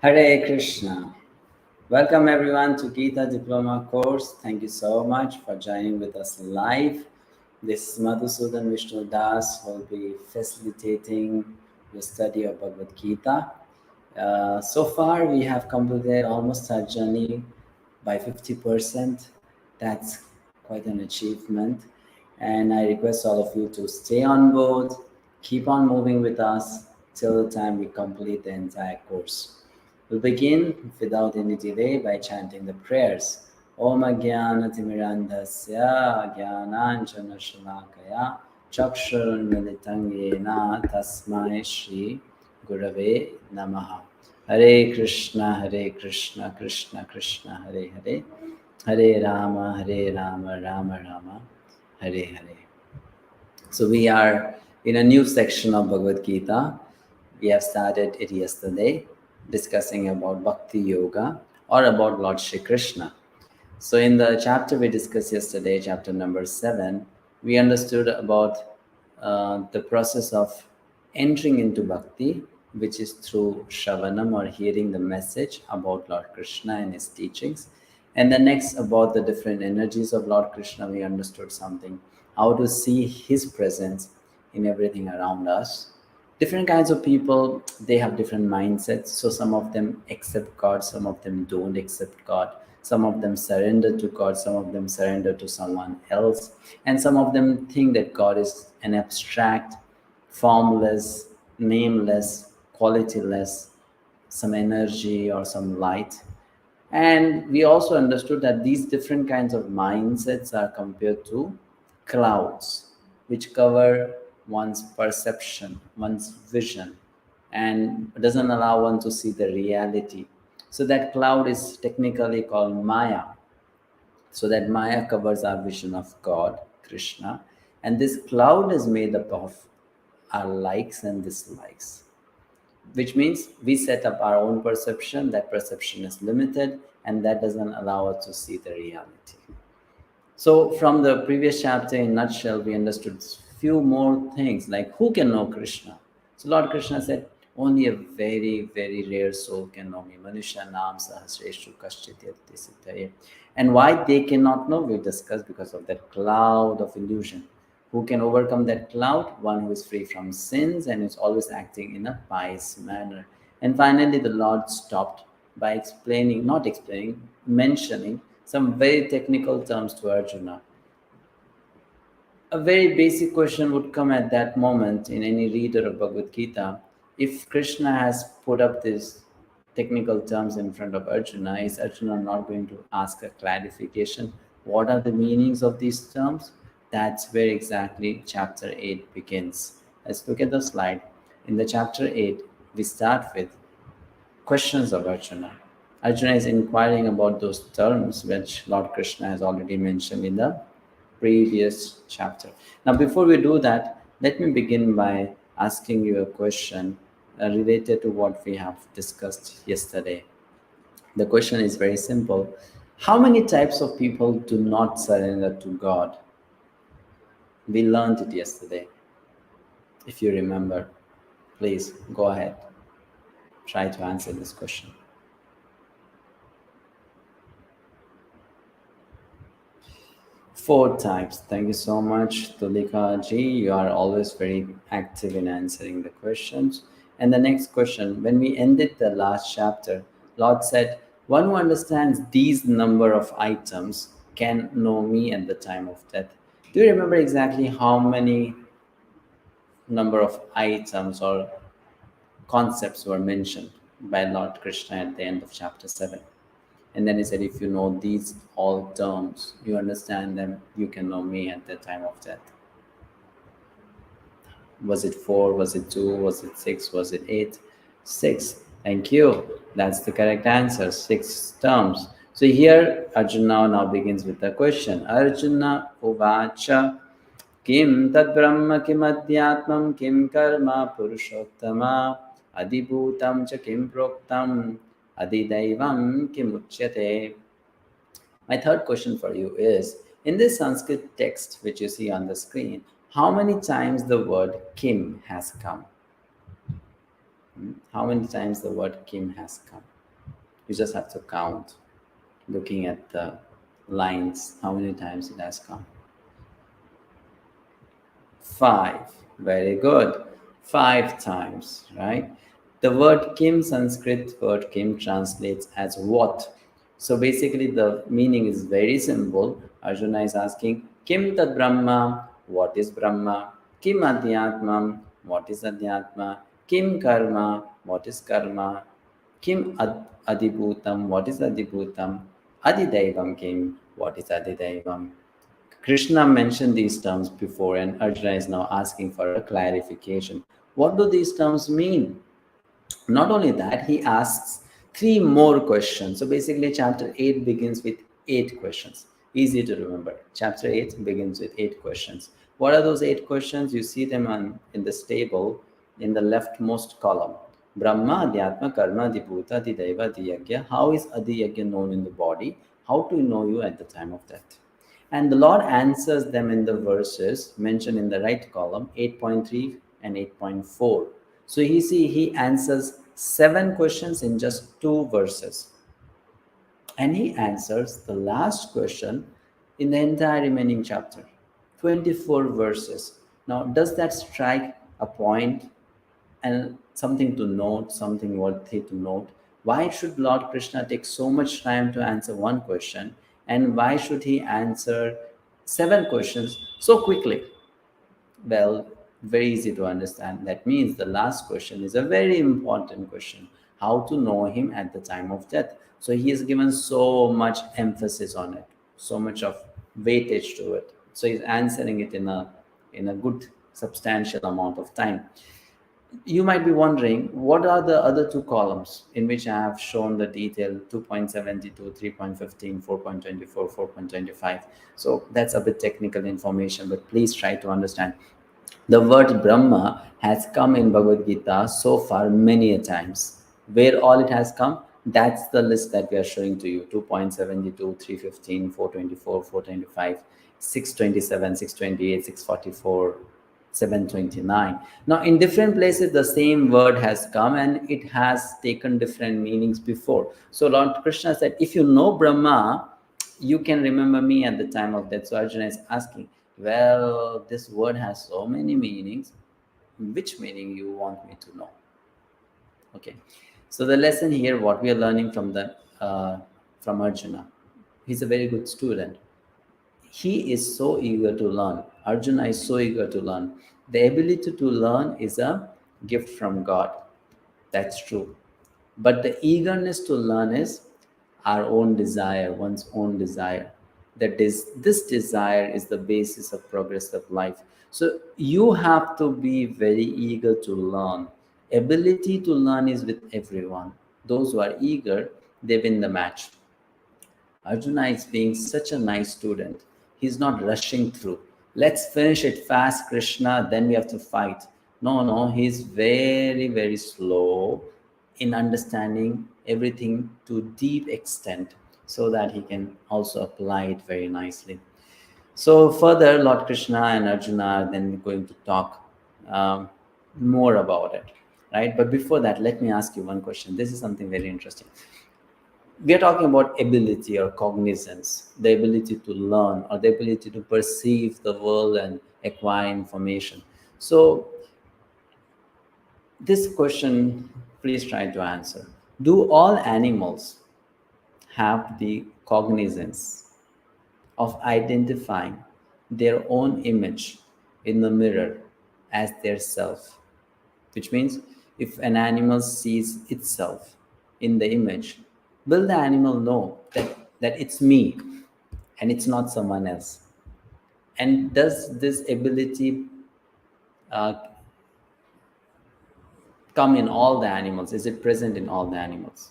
Hare Krishna. Welcome everyone to Gita Diploma course. Thank you so much for joining with us live. This is Madhusudan Vishnu Das who will be facilitating the study of Bhagavad Gita. So far, we have completed almost our journey by 50%. That's quite an achievement. And I request all of you to stay on board, keep on moving with us till the time we complete the entire course. We'll begin without any delay by chanting the prayers. Om Jnana Timirandasya Jnananjana Shalakaya Chakshurunmilitam Yena Tasmai Shri Gurave Namaha. Hare Krishna, Krishna Krishna, Hare Hare, Hare Rama, Rama Rama, Hare Hare. So we are in a new section of Bhagavad Gita. We have started it yesterday, discussing about Bhakti Yoga or about Lord Shri Krishna. So in the chapter we discussed yesterday, chapter number 7, we understood about the process of entering into Bhakti, which is through Shravanam or hearing the message about Lord Krishna and his teachings. And then next about the different energies of Lord Krishna, we understood something, how to see his presence in everything around us. Different kinds of people, they have different mindsets. So some of them accept God, some of them don't accept God. Some of them surrender to God, some of them surrender to someone else. And some of them think that God is an abstract, formless, nameless, qualityless, some energy or some light. And we also understood that these different kinds of mindsets are compared to clouds, which cover one's perception, one's vision, and doesn't allow one to see the reality. So that cloud is technically called Maya. So that Maya covers our vision of God, Krishna. And this cloud is made up of our likes and dislikes, which means we set up our own perception. That perception is limited, and that doesn't allow us to see the reality. So from the previous chapter, in a nutshell, we understood few more things, like who can know Krishna. So Lord Krishna said, only a very, very rare soul can know me. Manusha Nam Sahasreshu Kaschit Yati Siddhaye. And why they cannot know, we discussed, because of that cloud of illusion. Who can overcome that cloud? One who is free from sins and is always acting in a pious manner. And finally, the Lord stopped by mentioning some very technical terms to Arjuna. A very basic question would come at that moment in any reader of Bhagavad Gita. If Krishna has put up these technical terms in front of Arjuna, is Arjuna not going to ask a clarification? What are the meanings of these terms? That's where exactly chapter 8 begins. Let's look at the slide. In the chapter 8, we start with questions of Arjuna. Arjuna is inquiring about those terms which Lord Krishna has already mentioned in the previous chapter. Now, before we do that, let me begin by asking you a question related to what we have discussed yesterday. The question is very simple. How many types of people do not surrender to God? We learned it yesterday. If you remember, please go ahead. Try to answer this question. Four types. Thank you so much, Tulika ji. You are always very active in answering the questions. And the next question, when we ended the last chapter, Lord said, one who understands these number of items can know me at the time of death. Do you remember exactly how many number of items or concepts were mentioned by Lord Krishna at the end of chapter 7? And then he said, if you know these all terms, you understand them, you can know me at the time of death. Was it 4? Was it 2? Was it 6? Was it 8? 6. Thank you. That's the correct answer. 6 terms. So here Arjuna now begins with the question. Arjuna uvacha kim tad brahma kim adhyatmam kim karma purushottama adibhutam cha kim proktam adidaivam kim uchyate. My third question for you is, in this Sanskrit text which you see on the screen, how many times the word Kim has come? how many times the word Kim has come? You just have to count, looking at the lines, how many times it has come. 5. Very good. 5 times, right? The word Kim, Sanskrit word Kim, translates as what. So basically, the meaning is very simple. Arjuna is asking, Kim tad Brahma? What is Brahma? Kim Adhyatmam? What is Adhyatma? Kim Karma? What is Karma? Kim Adibhutam? What is Adibhutam? Adidaivam Kim? What is Adidaivam? Krishna mentioned these terms before, and Arjuna is now asking for a clarification. What do these terms mean? Not only that, he asks 3 more questions. So basically, chapter 8 begins with 8 questions. Easy to remember. Chapter 8 begins with 8 questions. What are those 8 questions? You see them in this table in the leftmost column. Brahma, Adhyatma, Karma, Adibhuta, Adidaiva, Adiyagya. How is Adiyagya known in the body? How to know you at the time of death? And the Lord answers them in the verses mentioned in the right column, 8.3 and 8.4. So you see, he answers 7 questions in just 2 verses. And he answers the last question in the entire remaining chapter, 24 verses. Now, does that strike a point and something to note, something worthy to note? Why should Lord Krishna take so much time to answer 1 question? And why should he answer 7 questions so quickly? Well, very easy to understand. That means the last question is a very important question: how to know him at the time of death. So he has given so much emphasis on it, so much of weightage to it. So he's answering it in a good substantial amount of time. You might be wondering, what are the other 2 columns in which I have shown the detail: 2.72, 3.15, 4.24, 4.25. So that's a bit technical information, but please try to understand. The word Brahma has come in Bhagavad Gita so far many a times. Where all it has come, that's the list that we are showing to you: 2.72, 315, 424, 425, 627, 628, 644, 729. Now, in different places, the same word has come and it has taken different meanings before. So, Lord Krishna said, if you know Brahma, you can remember me at the time of death. So, Arjuna is asking, well, this word has so many meanings. Which meaning you want me to know? Okay. So, the lesson here, what we are learning from Arjuna, he's a very good student. He is so eager to learn. Arjuna is so eager to learn. The ability to learn is a gift from God. That's true. But the eagerness to learn is our own desire, one's own desire. That is, this desire is the basis of progress of life. So you have to be very eager to learn. Ability to learn is with everyone. Those who are eager, they win the match. Arjuna is being such a nice student. He's not rushing through. Let's finish it fast, Krishna, then we have to fight. No, no, he's very, very slow in understanding everything to deep extent so that he can also apply it very nicely. So further, Lord Krishna and Arjuna are then going to talk more about it, right? But before that, let me ask you one question. This is something very interesting. We are talking about ability or cognizance, the ability to learn or the ability to perceive the world and acquire information. So this question, please try to answer. Do all animals have the cognizance of identifying their own image in the mirror as their self? Which means if an animal sees itself in the image, will the animal know that it's me and it's not someone else? And does this ability uh, come in all the animals? Is it present in all the animals?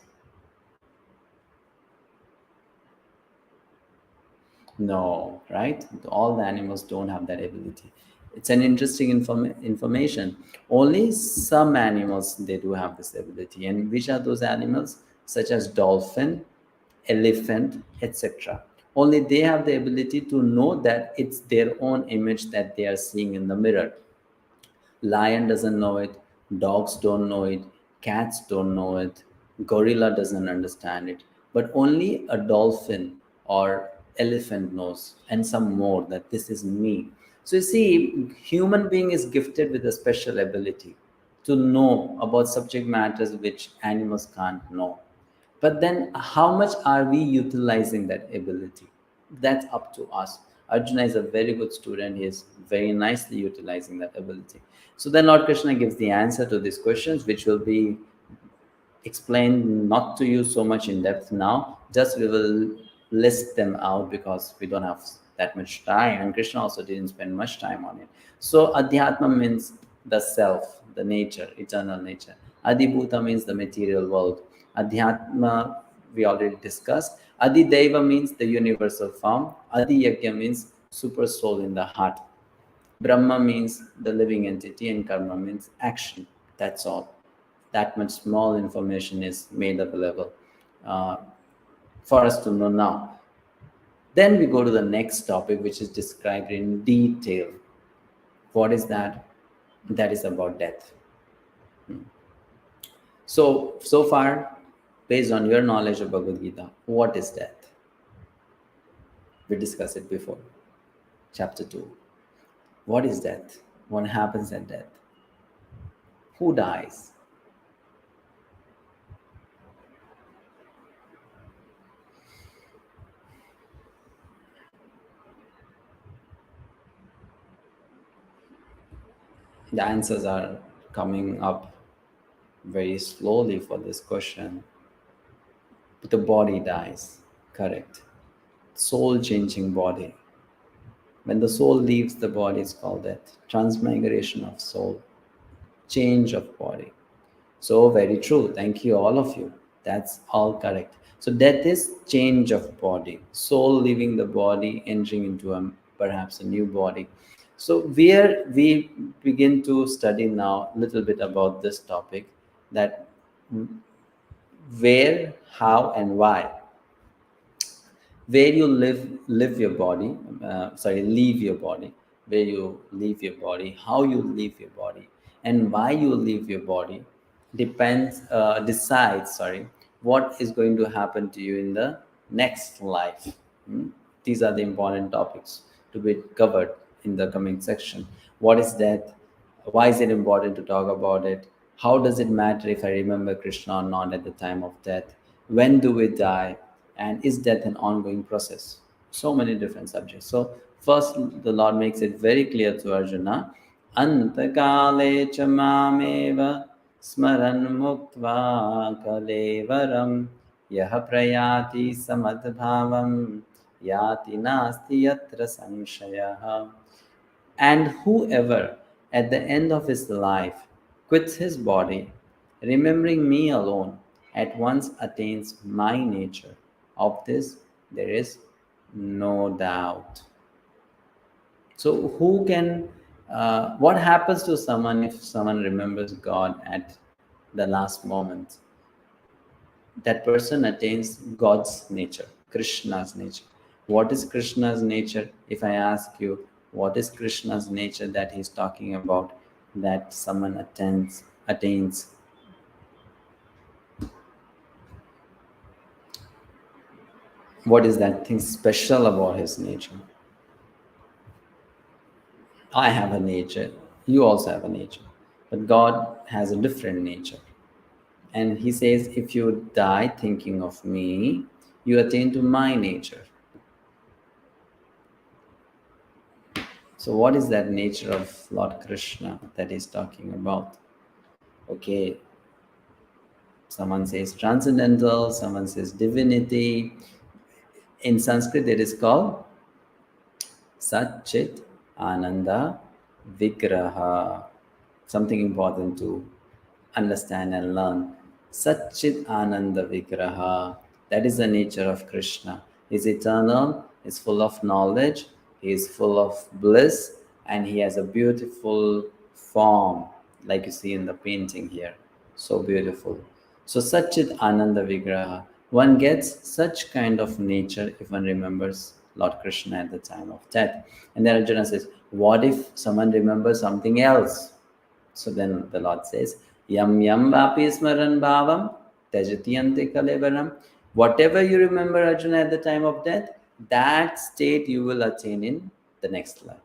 No, right? All the animals don't have that ability. It's an interesting information. Only some animals, they do have this ability. And which are those animals? Such as dolphin, elephant, etc. Only they have the ability to know that it's their own image that they are seeing in the mirror. Lion doesn't know it, dogs don't know it, Cats don't know it, gorilla doesn't understand it, but only a dolphin or elephant knows, and some more, that this is me. So you see, human being is gifted with a special ability to know about subject matters which animals can't know. But then how much are we utilizing that ability? That's up to us. Arjuna is a very good student. He is very nicely utilizing that ability. So then Lord Krishna gives the answer to these questions, which will be explained not to you so much in depth now. Just we will list them out because we don't have that much time, and Krishna also didn't spend much time on it. So Adhyatma means the self, the nature, eternal nature. Adibhuta means the material world. Adhyatma we already discussed. Adideva means the universal form. Adiyagya means super soul in the heart. Brahma means the living entity, and karma means action. That's all. That much small information is made available uh, for us to know now. Then we go to the next topic, which is described in detail. What is that? That is about death. So far, based on your knowledge of Bhagavad Gita, what is death? We discussed it before, chapter 2. What is death? What happens at death? Who dies? The answers are coming up very slowly for this question. The body dies, correct. Soul changing body. When the soul leaves the body, it's called death. Transmigration of soul, change of body. So very true. Thank you, all of you. That's all correct. So death is change of body, soul leaving the body, entering into perhaps a new body. So where we begin to study now a little bit about this topic, that where, how, and why. Where you live your body, leave your body, where you leave your body, how you leave your body, and why you leave your body decides what is going to happen to you in the next life. Hmm? These are the important topics to be covered in the coming section. What is death? Why is it important to talk about it? How does it matter if I remember Krishna or not at the time of death? When do we die? And is death an ongoing process? So many different subjects. So first, the Lord makes it very clear to Arjuna, Antakale cha mameva smaran muktva kalevaram yaha prayati samadbhavam yati nasti yatra sanshayah. And whoever at the end of his life quits his body, remembering me alone, at once attains my nature. Of this there is no doubt. So, what happens to someone if someone remembers God at the last moment? That person attains God's nature, Krishna's nature. What is Krishna's nature? If I ask you, what is Krishna's nature that he's talking about, that someone attains? What is that thing special about his nature? I have a nature, you also have a nature, but God has a different nature. And he says, if you die thinking of me, you attain to my nature. So, what is that nature of Lord Krishna that he's talking about? Okay, someone says transcendental, someone says divinity. In Sanskrit, it is called Satchit Ananda Vigraha. Something important to understand and learn. Satchit Ananda Vigraha. That is the nature of Krishna. He is eternal, he is full of knowledge, he is full of bliss, and he has a beautiful form, like you see in the painting here. So beautiful. So Satchit Ananda Vigraha. One gets such kind of nature if one remembers Lord Krishna at the time of death. And then Arjuna says, what if someone remembers something else? So then the Lord says, Yam yam vapi smaran bhavam tajati ante kalevaram. Whatever you remember, Arjuna, at the time of death, that state you will attain in the next life.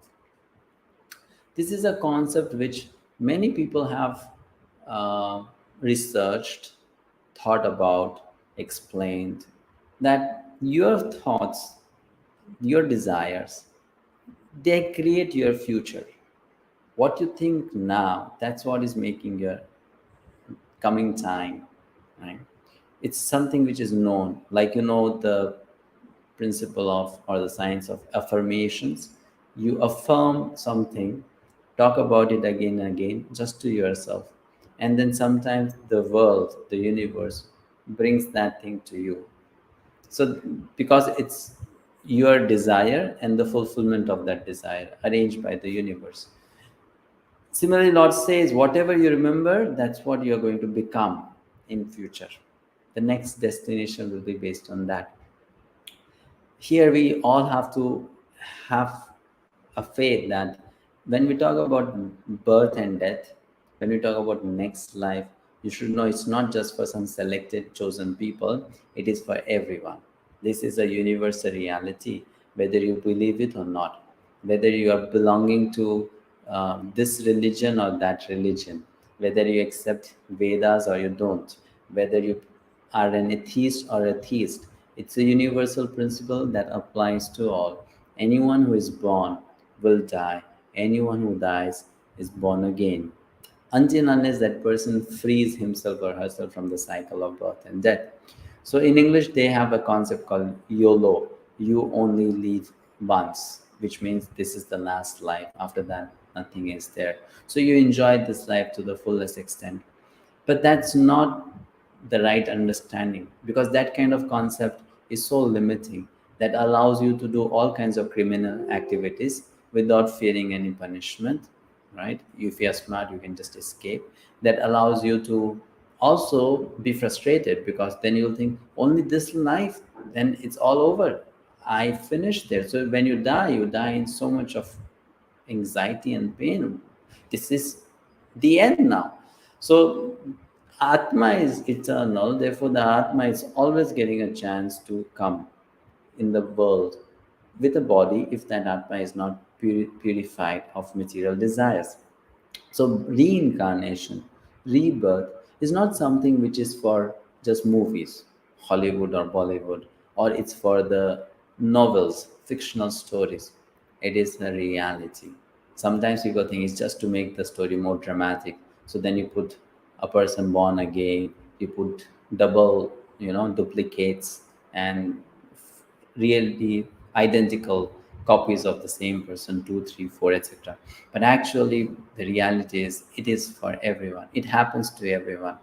This is a concept which many people have researched, thought about, explained, that your thoughts, your desires, they create your future. What you think now, that's what is making your coming time, right? It's something which is known, like the principle of or the science of affirmations. You affirm something, talk about it again and again just to yourself, and then sometimes the world, the universe, brings that thing to you. So because it's your desire and the fulfillment of that desire arranged by the universe. Similarly, Lord says, whatever you remember, that's what you're going to become in future. The next destination will be based on that. Here we all have to have a faith that when we talk about birth and death, when we talk about next life, you should know it's not just for some selected chosen people, it is for everyone. This is a universal reality, whether you believe it or not, whether you are belonging to this religion or that religion, whether you accept Vedas or you don't, whether you are an atheist or a theist. It's a universal principle that applies to all. Anyone who is born will die. Anyone who dies is born again. Until and unless that person frees himself or herself from the cycle of birth and death. So in English, they have a concept called YOLO. You only live once, which means this is the last life. After that, nothing is there. So you enjoy this life to the fullest extent. But that's not the right understanding, because that kind of concept is so limiting that allows you to do all kinds of criminal activities without fearing any punishment, right? If you're smart, you can just escape. That allows you to also be frustrated, because then you'll think only this life, then it's all over, I finished there. So when you die in so much of anxiety and pain. This is the end now. So Atma is eternal, therefore the Atma is always getting a chance to come in the world with a body if that Atma is not purified of material desires. So reincarnation, rebirth is not something which is for just movies, Hollywood or Bollywood, or it's for the novels, fictional stories. It is a reality. Sometimes people think it's just to make the story more dramatic. So then you put a person born again, you put double, duplicates and really identical copies of the same person, two, three, four, etc. But actually, the reality is it is for everyone. It happens to everyone,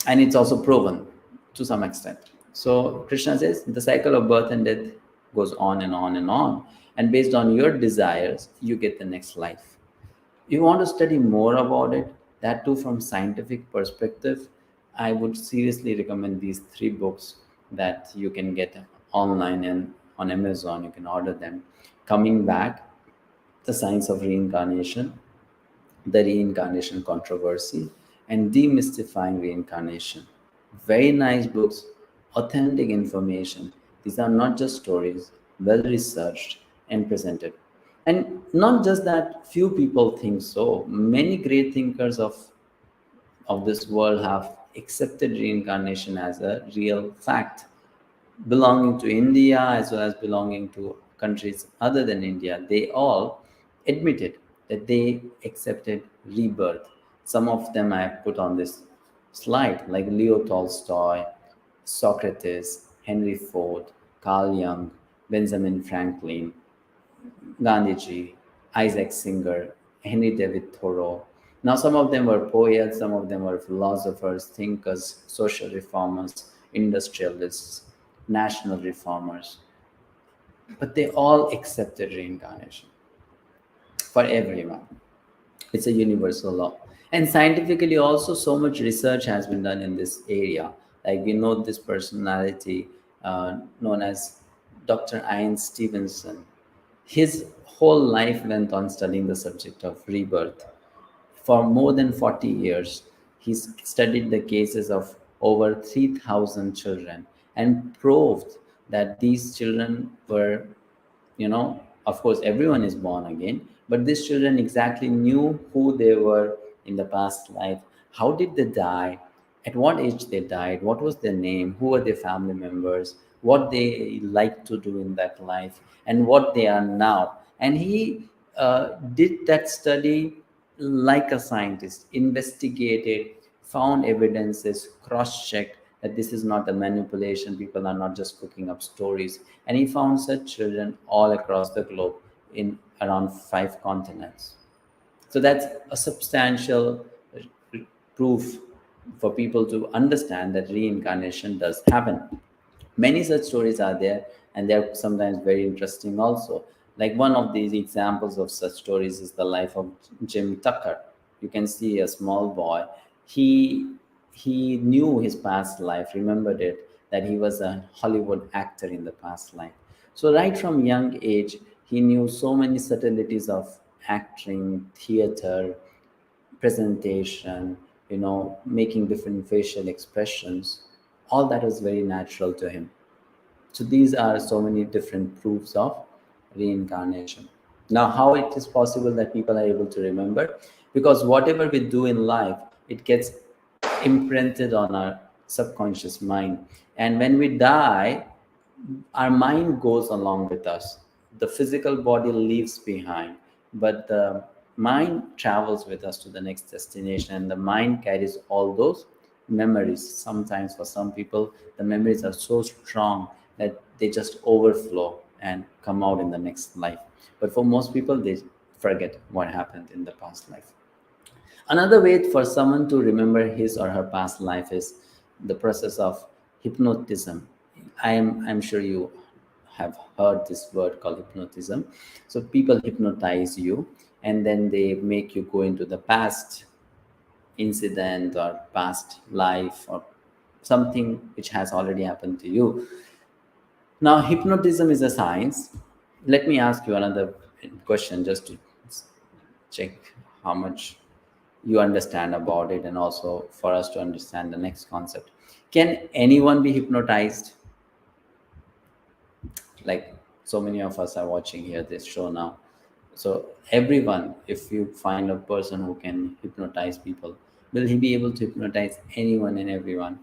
and it's also proven to some extent. So Krishna says the cycle of birth and death goes on and on and on, and based on your desires, you get the next life. You want to study more about it, that too from scientific perspective, I would seriously recommend these three books that you can get online and on Amazon. You can order them. Coming Back, The Science of Reincarnation, The Reincarnation Controversy, and Demystifying Reincarnation. Very nice books, authentic information. These are not just stories, well researched and presented. And not just that, few people think so. Many great thinkers of this world have accepted reincarnation as a real fact, belonging to India as well as belonging to countries other than India. They all admitted that they accepted rebirth. Some of them I have put on this slide, like Leo Tolstoy, Socrates, Henry Ford, Carl Jung, Benjamin Franklin, Gandhiji, Isaac Singer, Henry David Thoreau. Now, some of them were poets, some of them were philosophers, thinkers, social reformers, industrialists, national reformers, but they all accepted reincarnation for everyone. It's a universal law. And scientifically, also, so much research has been done in this area. Like we know this personality known as Dr. Ian Stevenson. His whole life went on studying the subject of rebirth for more than 40 years. He studied the cases of over 3,000 children and proved that these children were, of course, everyone is born again, but these children exactly knew who they were in the past life, how did they die, at what age they died, what was their name, who were their family members, what they liked to do in that life, and what they are now. And he did that study like a scientist, investigated, found evidences, cross checked that this is not a manipulation, people are not just cooking up stories. And he found such children all across the globe in around 5 continents. So that's a substantial proof for people to understand that reincarnation does happen. Many such stories are there, and they're sometimes very interesting also. Like one of these examples of such stories is the life of Jim Tucker. You can see a small boy. He knew his past life, remembered it, that he was a Hollywood actor in the past life. So right from young age, he knew so many subtleties of acting, theater, presentation, making different facial expressions. All that was very natural to him. So these are so many different proofs of reincarnation. Now, how it is possible that people are able to remember? Because whatever we do in life, it gets imprinted on our subconscious mind. And when we die, our mind goes along with us. The physical body leaves behind, but the mind travels with us to the next destination, and the mind carries all those memories. Sometimes, for some people, the memories are so strong that they just overflow and come out in the next life. But for most people, they forget what happened in the past life. Another way for someone to remember his or her past life is the process of hypnotism. I'm sure you have heard this word called hypnotism. So people hypnotize you, and then they make you go into the past incident or past life or something which has already happened to you. Now, hypnotism is a science. Let me ask you another question just to check how much you understand about it, and also for us to understand the next concept. Can anyone be hypnotized? Like, so many of us are watching here this show now. So everyone, if you find a person who can hypnotize people, will he be able to hypnotize anyone and everyone?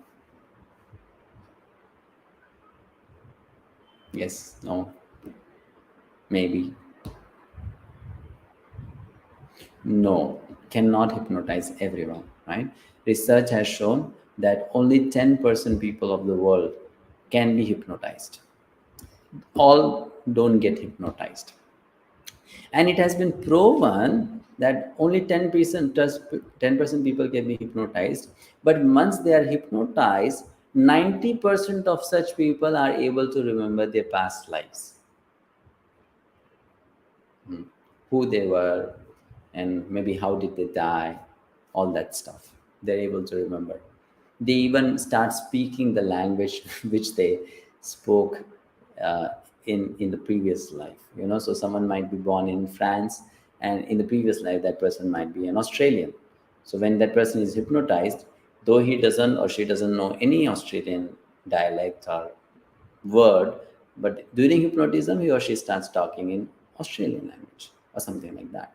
Yes, no, maybe. No, cannot hypnotize everyone, right? Research has shown that only 10% people of the world can be hypnotized. All don't get hypnotized. And it has been proven that only 10% people can be hypnotized. But once they are hypnotized, 90% of such people are able to remember their past lives, who they were, and maybe how did they die, all that stuff they're able to remember. They even start speaking the language which they spoke uh, in the previous life. So someone might be born in France, and in the previous life that person might be an Australian. So when that person is hypnotized, though he doesn't or she doesn't know any Australian dialect or word, but during hypnotism he or she starts talking in Australian language or something like that.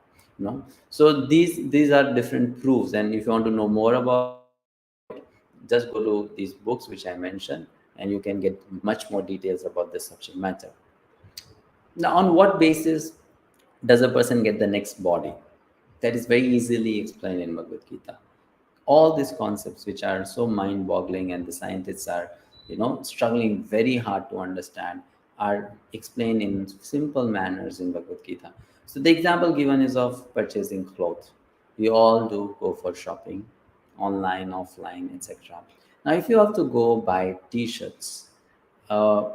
So these are different proofs, and if you want to know more about it, just go to these books which I mentioned, and you can get much more details about this subject matter. Now, on what basis does a person get the next body? That is very easily explained in Bhagavad Gita. All these concepts which are so mind-boggling and the scientists are, struggling very hard to understand, are explained in simple manners in Bhagavad Gita. So the example given is of purchasing clothes. We all do go for shopping, online, offline, etc. Now, if you have to go buy t-shirts, uh,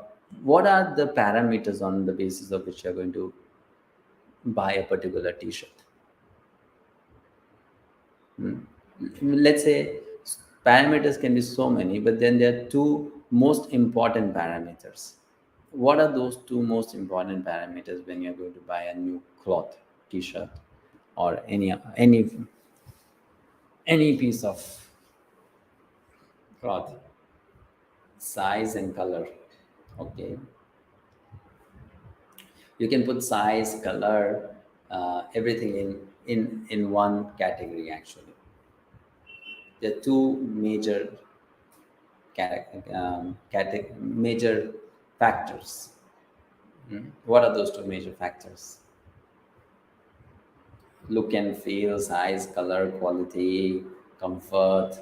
what are the parameters on the basis of which you're going to buy a particular t-shirt? Let's say parameters can be so many, but then there are two most important parameters. What are those two most important parameters when you're going to buy a new cloth, t-shirt, or any piece of cloth, size and color. Okay, you can put size, color, everything in one category. Actually, there are two major major factors. What are those two major factors? Look and feel, size, color, quality, comfort.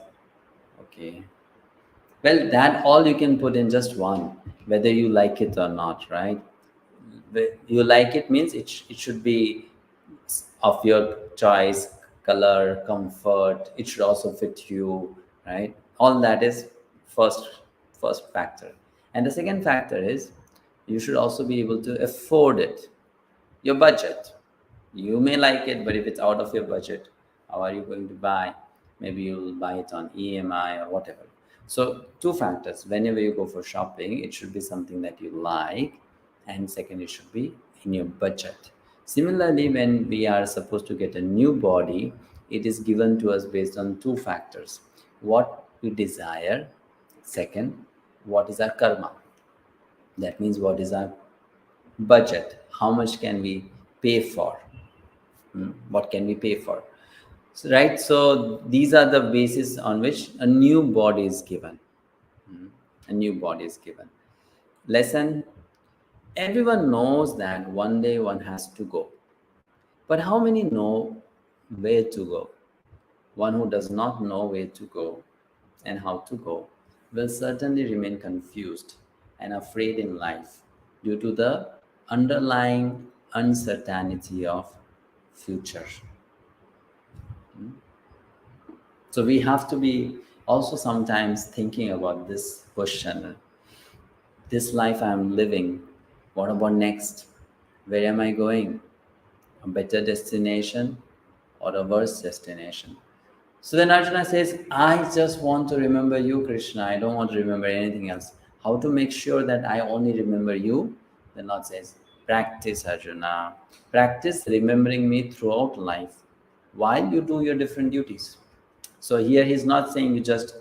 Okay. Well, that all you can put in just one, whether you like it or not, right? You like it means it should be of your choice, color, comfort. It should also fit you, right? All that is first first factor. And the second factor is you should also be able to afford it. Your budget. You may like it, but if it's out of your budget, how are you going to buy? Maybe you'll buy it on EMI or whatever. So, two factors. Whenever you go for shopping, it should be something that you like, and second, it should be in your budget. Similarly, when we are supposed to get a new body, it is given to us based on two factors: what we desire, second, what is our karma. That means what is our budget, how much can we pay for. What can we pay for, so, right? So these are the basis on which a new body is given. A new body is given. Lesson: everyone knows that one day one has to go, but how many know where to go? One who does not know where to go and how to go will certainly remain confused and afraid in life due to the underlying uncertainty of future. So we have to be also sometimes thinking about this question: this life I'm living, what about next? Where am I going? A better destination or a worse destination? So then Arjuna says, I just want to remember you, Krishna. I don't want to remember anything else. How to make sure that I only remember you? The Lord says, practice, Arjuna. Practice remembering me throughout life while you do your different duties. So here he's not saying you just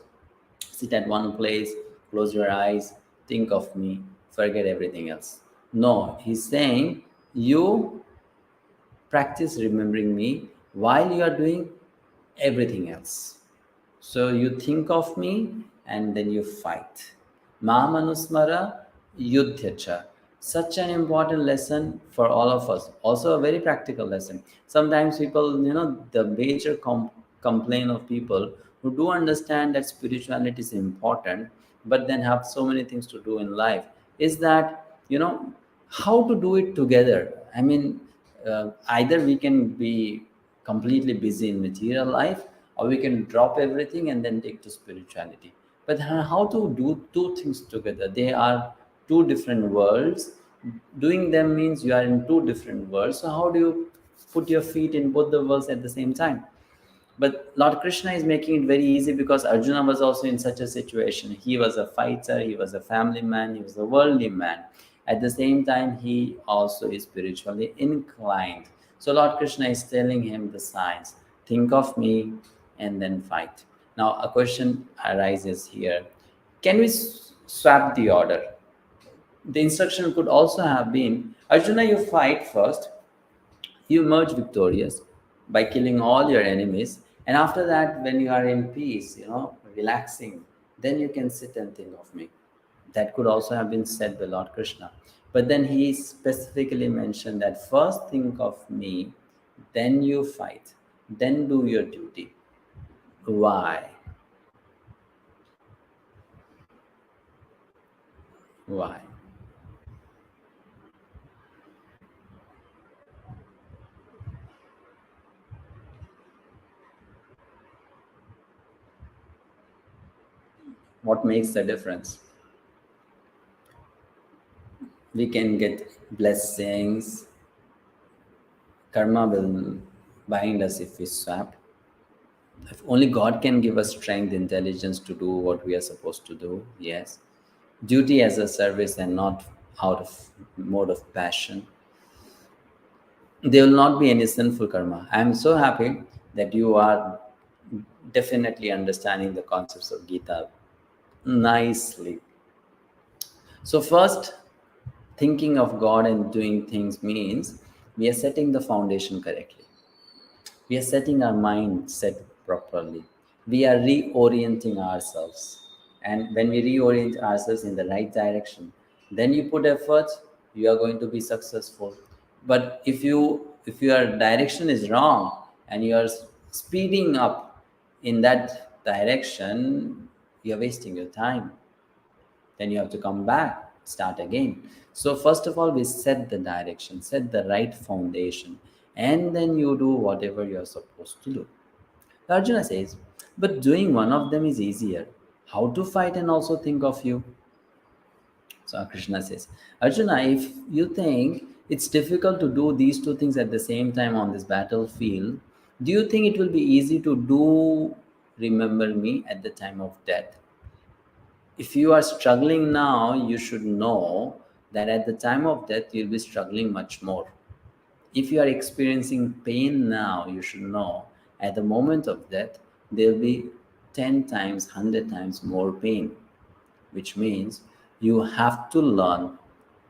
sit at one place, close your eyes, think of me, forget everything else. No, he's saying you practice remembering me while you are doing everything else. So you think of me and then you fight. Mamanusmara yudhyacha. Such an important lesson for all of us. Also a very practical lesson. Sometimes people, the major complaint of people who do understand that spirituality is important, but then have so many things to do in life, is that, how to do it together. I mean, either we can be completely busy in material life, or we can drop everything and then take to spirituality. But how to do two things together? They are two different worlds. Doing them means you are in two different worlds. So how do you put your feet in both the worlds at the same time? But Lord Krishna is making it very easy, because Arjuna was also in such a situation. He was a fighter, he was a family man, he was a worldly man. At the same time, he also is spiritually inclined. So Lord Krishna is telling him the signs: think of me and then fight. Now, a question arises here: can we swap the order? The instruction could also have been, Arjuna, you fight first, you emerge victorious by killing all your enemies, and after that, when you are in peace, relaxing, then you can sit and think of me. That could also have been said by Lord Krishna. But then he specifically mentioned that first think of me, then you fight, then do your duty. Why? Why? What makes the difference? We can get blessings. Karma will bind us if we swap. If only God can give us strength, intelligence to do what we are supposed to do, yes. Duty as a service and not out of mode of passion. There will not be any sinful karma. I am so happy that you are definitely understanding the concepts of Gita nicely. So, first, thinking of God and doing things means we are setting the foundation correctly. We are setting our mindset properly. We are reorienting ourselves. And when we reorient ourselves in the right direction, then you put effort, you are going to be successful. But if your direction is wrong and you are speeding up in that direction, you're wasting your time. Then you have to come back, start again. So first of all, we set the direction, set the right foundation, and then you do whatever you're supposed to do. Arjuna says, but doing one of them is easier. How to fight and also think of you? So Krishna says, Arjuna, if you think it's difficult to do these two things at the same time on this battlefield, do you think it will be easy to do remember me at the time of death? If you are struggling now, you should know that at the time of death, you'll be struggling much more. If you are experiencing pain now, you should know at the moment of death, there'll be 10 times, 100 times more pain, which means you have to learn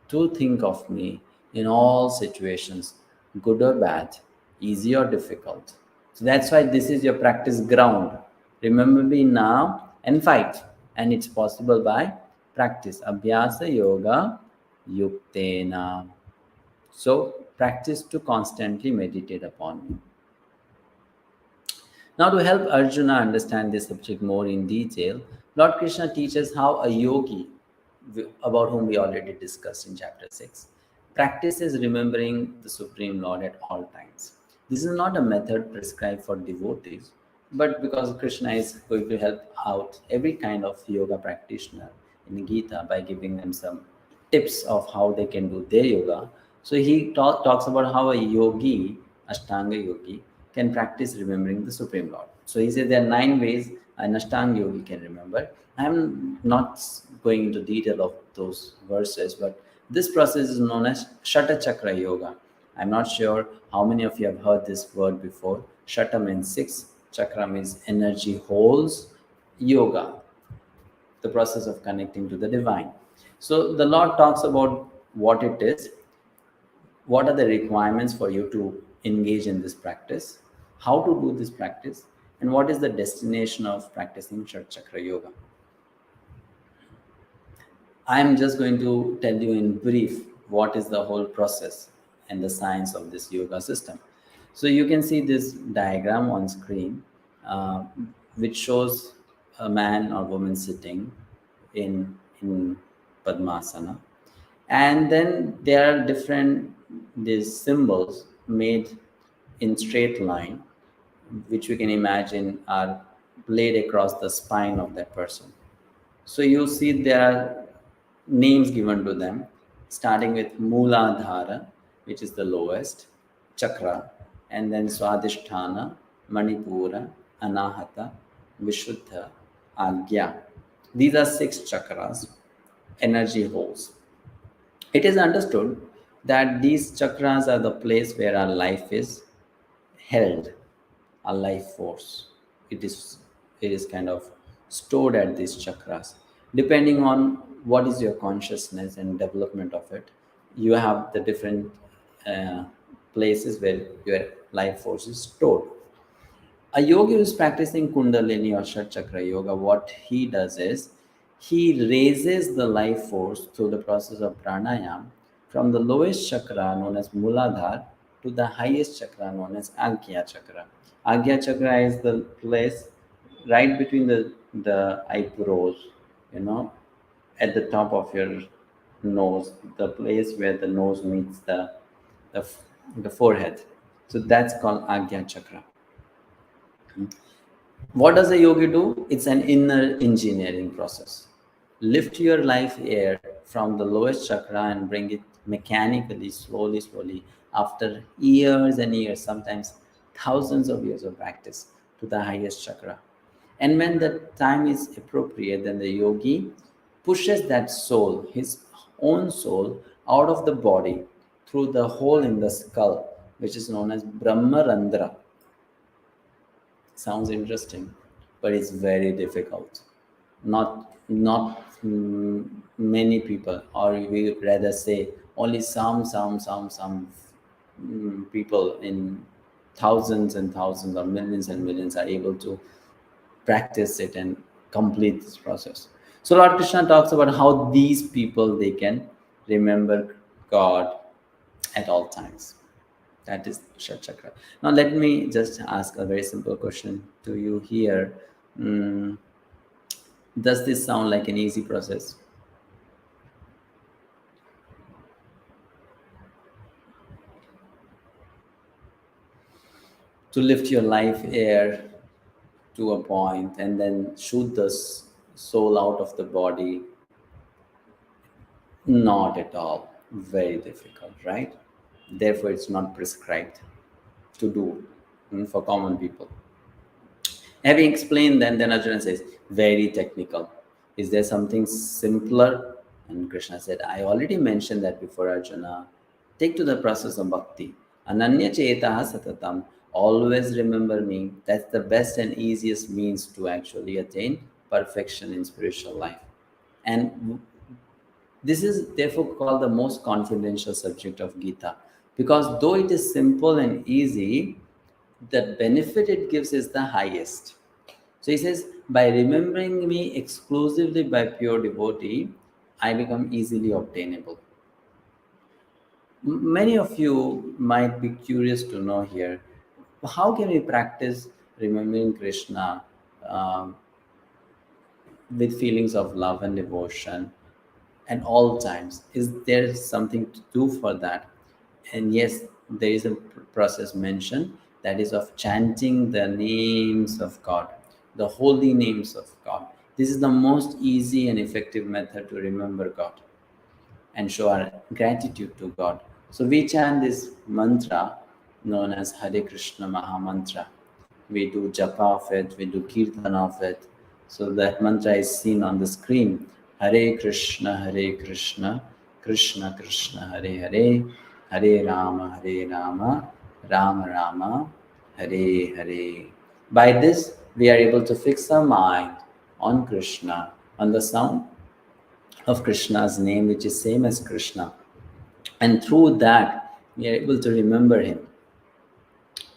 to think of me in all situations, good or bad, easy or difficult. So that's why this is your practice ground. Remember me now and fight. And it's possible by practice. Abhyasa yoga yuktena. So practice to constantly meditate upon me. Now, to help Arjuna understand this subject more in detail, Lord Krishna teaches how a yogi, about whom we already discussed in chapter 6, practices remembering the Supreme Lord at all times. This is not a method prescribed for devotees, but because Krishna is going to help out every kind of yoga practitioner in Gita by giving them some tips of how they can do their yoga. So he talks about how a yogi, Ashtanga yogi, can practice remembering the Supreme Lord. So he said there are 9 ways an Ashtanga yogi can remember. I'm not going into detail of those verses, but this process is known as Shata Chakra Yoga. I'm not sure how many of you have heard this word before. Shata means 6, Chakra means energy holes, yoga, the process of connecting to the divine. So the Lord talks about what it is, what are the requirements for you to engage in this practice, how to do this practice, and what is the destination of practicing Shat Chakra Yoga. I'm just going to tell you in brief what is the whole process and the science of this yoga system. So you can see this diagram on screen, uh, which shows a man or woman sitting in Padmasana, and then there are different these symbols made in straight line, which we can imagine are laid across the spine of that person. So you see there are names given to them, starting with Mooladhara, which is the lowest chakra, and then Swadhisthana, Manipura, Anahata, Vishuddha, Agya. These are 6 chakras, energy holes. It is understood that these chakras are the place where our life is held, our life force. It is kind of stored at these chakras. Depending on what is your consciousness and development of it, you have the different uh, places where your life force is stored. A yogi who is practicing Kundalini or Shat Chakra Yoga, what he does is he raises the life force through the process of pranayam from the lowest chakra known as Muladhar to the highest chakra known as Agya Chakra. Agya Chakra is the place right between the eyebrows, you know, at the top of your nose, the place where the nose meets the, the forehead. So that's called Agya Chakra. What does a yogi do? It's an inner engineering process. Lift your life air from the lowest chakra and bring it mechanically, slowly, slowly, after years and years, sometimes thousands of years of practice, to the highest chakra. And when the time is appropriate, then the yogi pushes that soul, his own soul, out of the body through the hole in the skull, which is known as Brahmarandra. Sounds interesting, but it's very difficult. not many people, or we would rather say only some people in thousands and thousands or millions and millions are able to practice it and complete this process. So Lord Krishna talks about how these people, they can remember God at all times. That is Shat Chakra. Now let me just ask a very simple question to you here. Mm, does this sound like an easy process? To lift your life air to a point and then shoot the soul out of the body? Not at all. Very difficult, right? Therefore, it's not prescribed to do for common people. Having explained that, then Arjuna says, very technical. Is there something simpler? And Krishna said, I already mentioned that before, Arjuna. Take to the process of bhakti. Ananya chetaha satatam. Always remember me. That's the best and easiest means to actually attain perfection in spiritual life. And this is therefore called the most confidential subject of Gita, because though it is simple and easy, the benefit it gives is the highest. So he says, by remembering me exclusively by pure devotee, I become easily obtainable. Many of you might be curious to know here, how can we practice remembering Krishna um, with feelings of love and devotion at all times? Is there something to do for that? And yes, there is a process mentioned, that is of chanting the names of God, the holy names of God. This is the most easy and effective method to remember God and show our gratitude to God. So we chant this mantra known as Hare Krishna Maha Mantra. We do japa of it, we do kirtan of it. So that mantra is seen on the screen. Hare Krishna, Krishna Krishna, Hare Hare, Hare Rama, Rama Rama, Hare Hare. By this, we are able to fix our mind on Krishna, on the sound of Krishna's name, which is same as Krishna. And through that, we are able to remember him,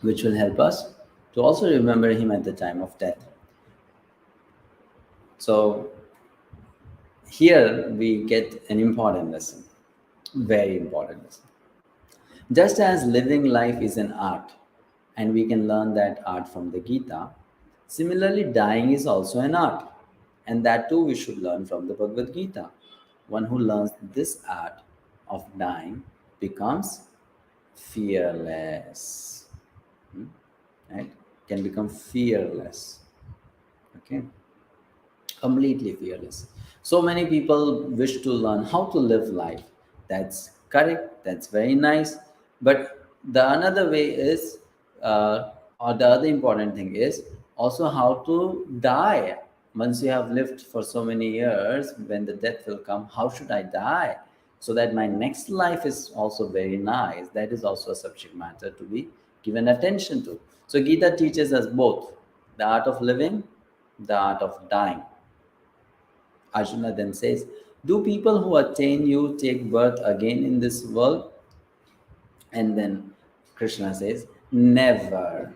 which will help us to also remember him at the time of death. So here we get an important lesson, very important lesson. Just as living life is an art, and we can learn that art from the Gita, similarly, dying is also an art, and that too we should learn from the Bhagavad Gita. One who learns this art of dying becomes fearless. Right? Can become fearless. Okay? Completely fearless. So many people wish to learn how to live life. That's correct. That's very nice. But the another way is, or the other important thing is also how to die. Once you have lived for so many years, when the death will come, how should I die? So that my next life is also very nice. That is also a subject matter to be given attention to. So Gita teaches us both the art of living, the art of dying. Arjuna then says, do people who attain you take birth again in this world? And then Krishna says, never.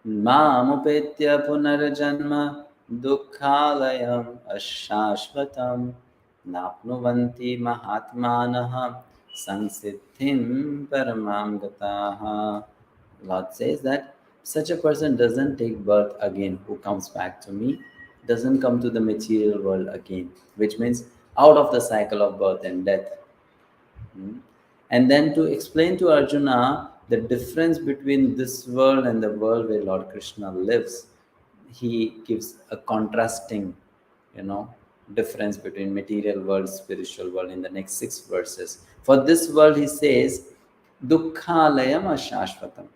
Mamupetya punarjanma dukkhalayam ashashvatam napnuvanti mahatmanaha sansiddhim paramam gataha. Lord says that such a person doesn't take birth again who comes back to me, doesn't come to the material world again, which means out of the cycle of birth and death. And then to explain to Arjuna the difference between this world and the world where Lord Krishna lives, he gives a contrasting, difference between material world, spiritual world in the next 6 verses. For this world, he says, Dukkhalayam ashashvatam.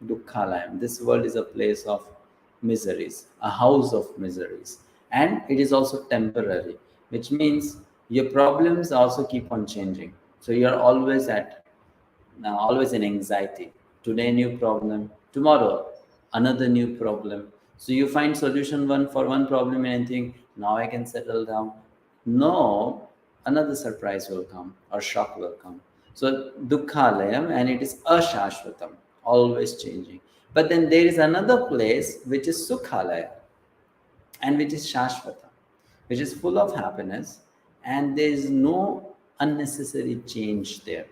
Dukkhalayam. This world is a place of miseries, a house of miseries. And it is also temporary, which means your problems also keep on changing. So you're always always in anxiety. Today, new problem. Tomorrow, another new problem. So you find solution one for one problem and think, now I can settle down. No, another surprise will come or shock will come. So dukkhalayam, and it is ashashvatam, always changing. But then there is another place which is sukhalaya, and which is shashvata, which is full of happiness, and there is no unnecessary change there.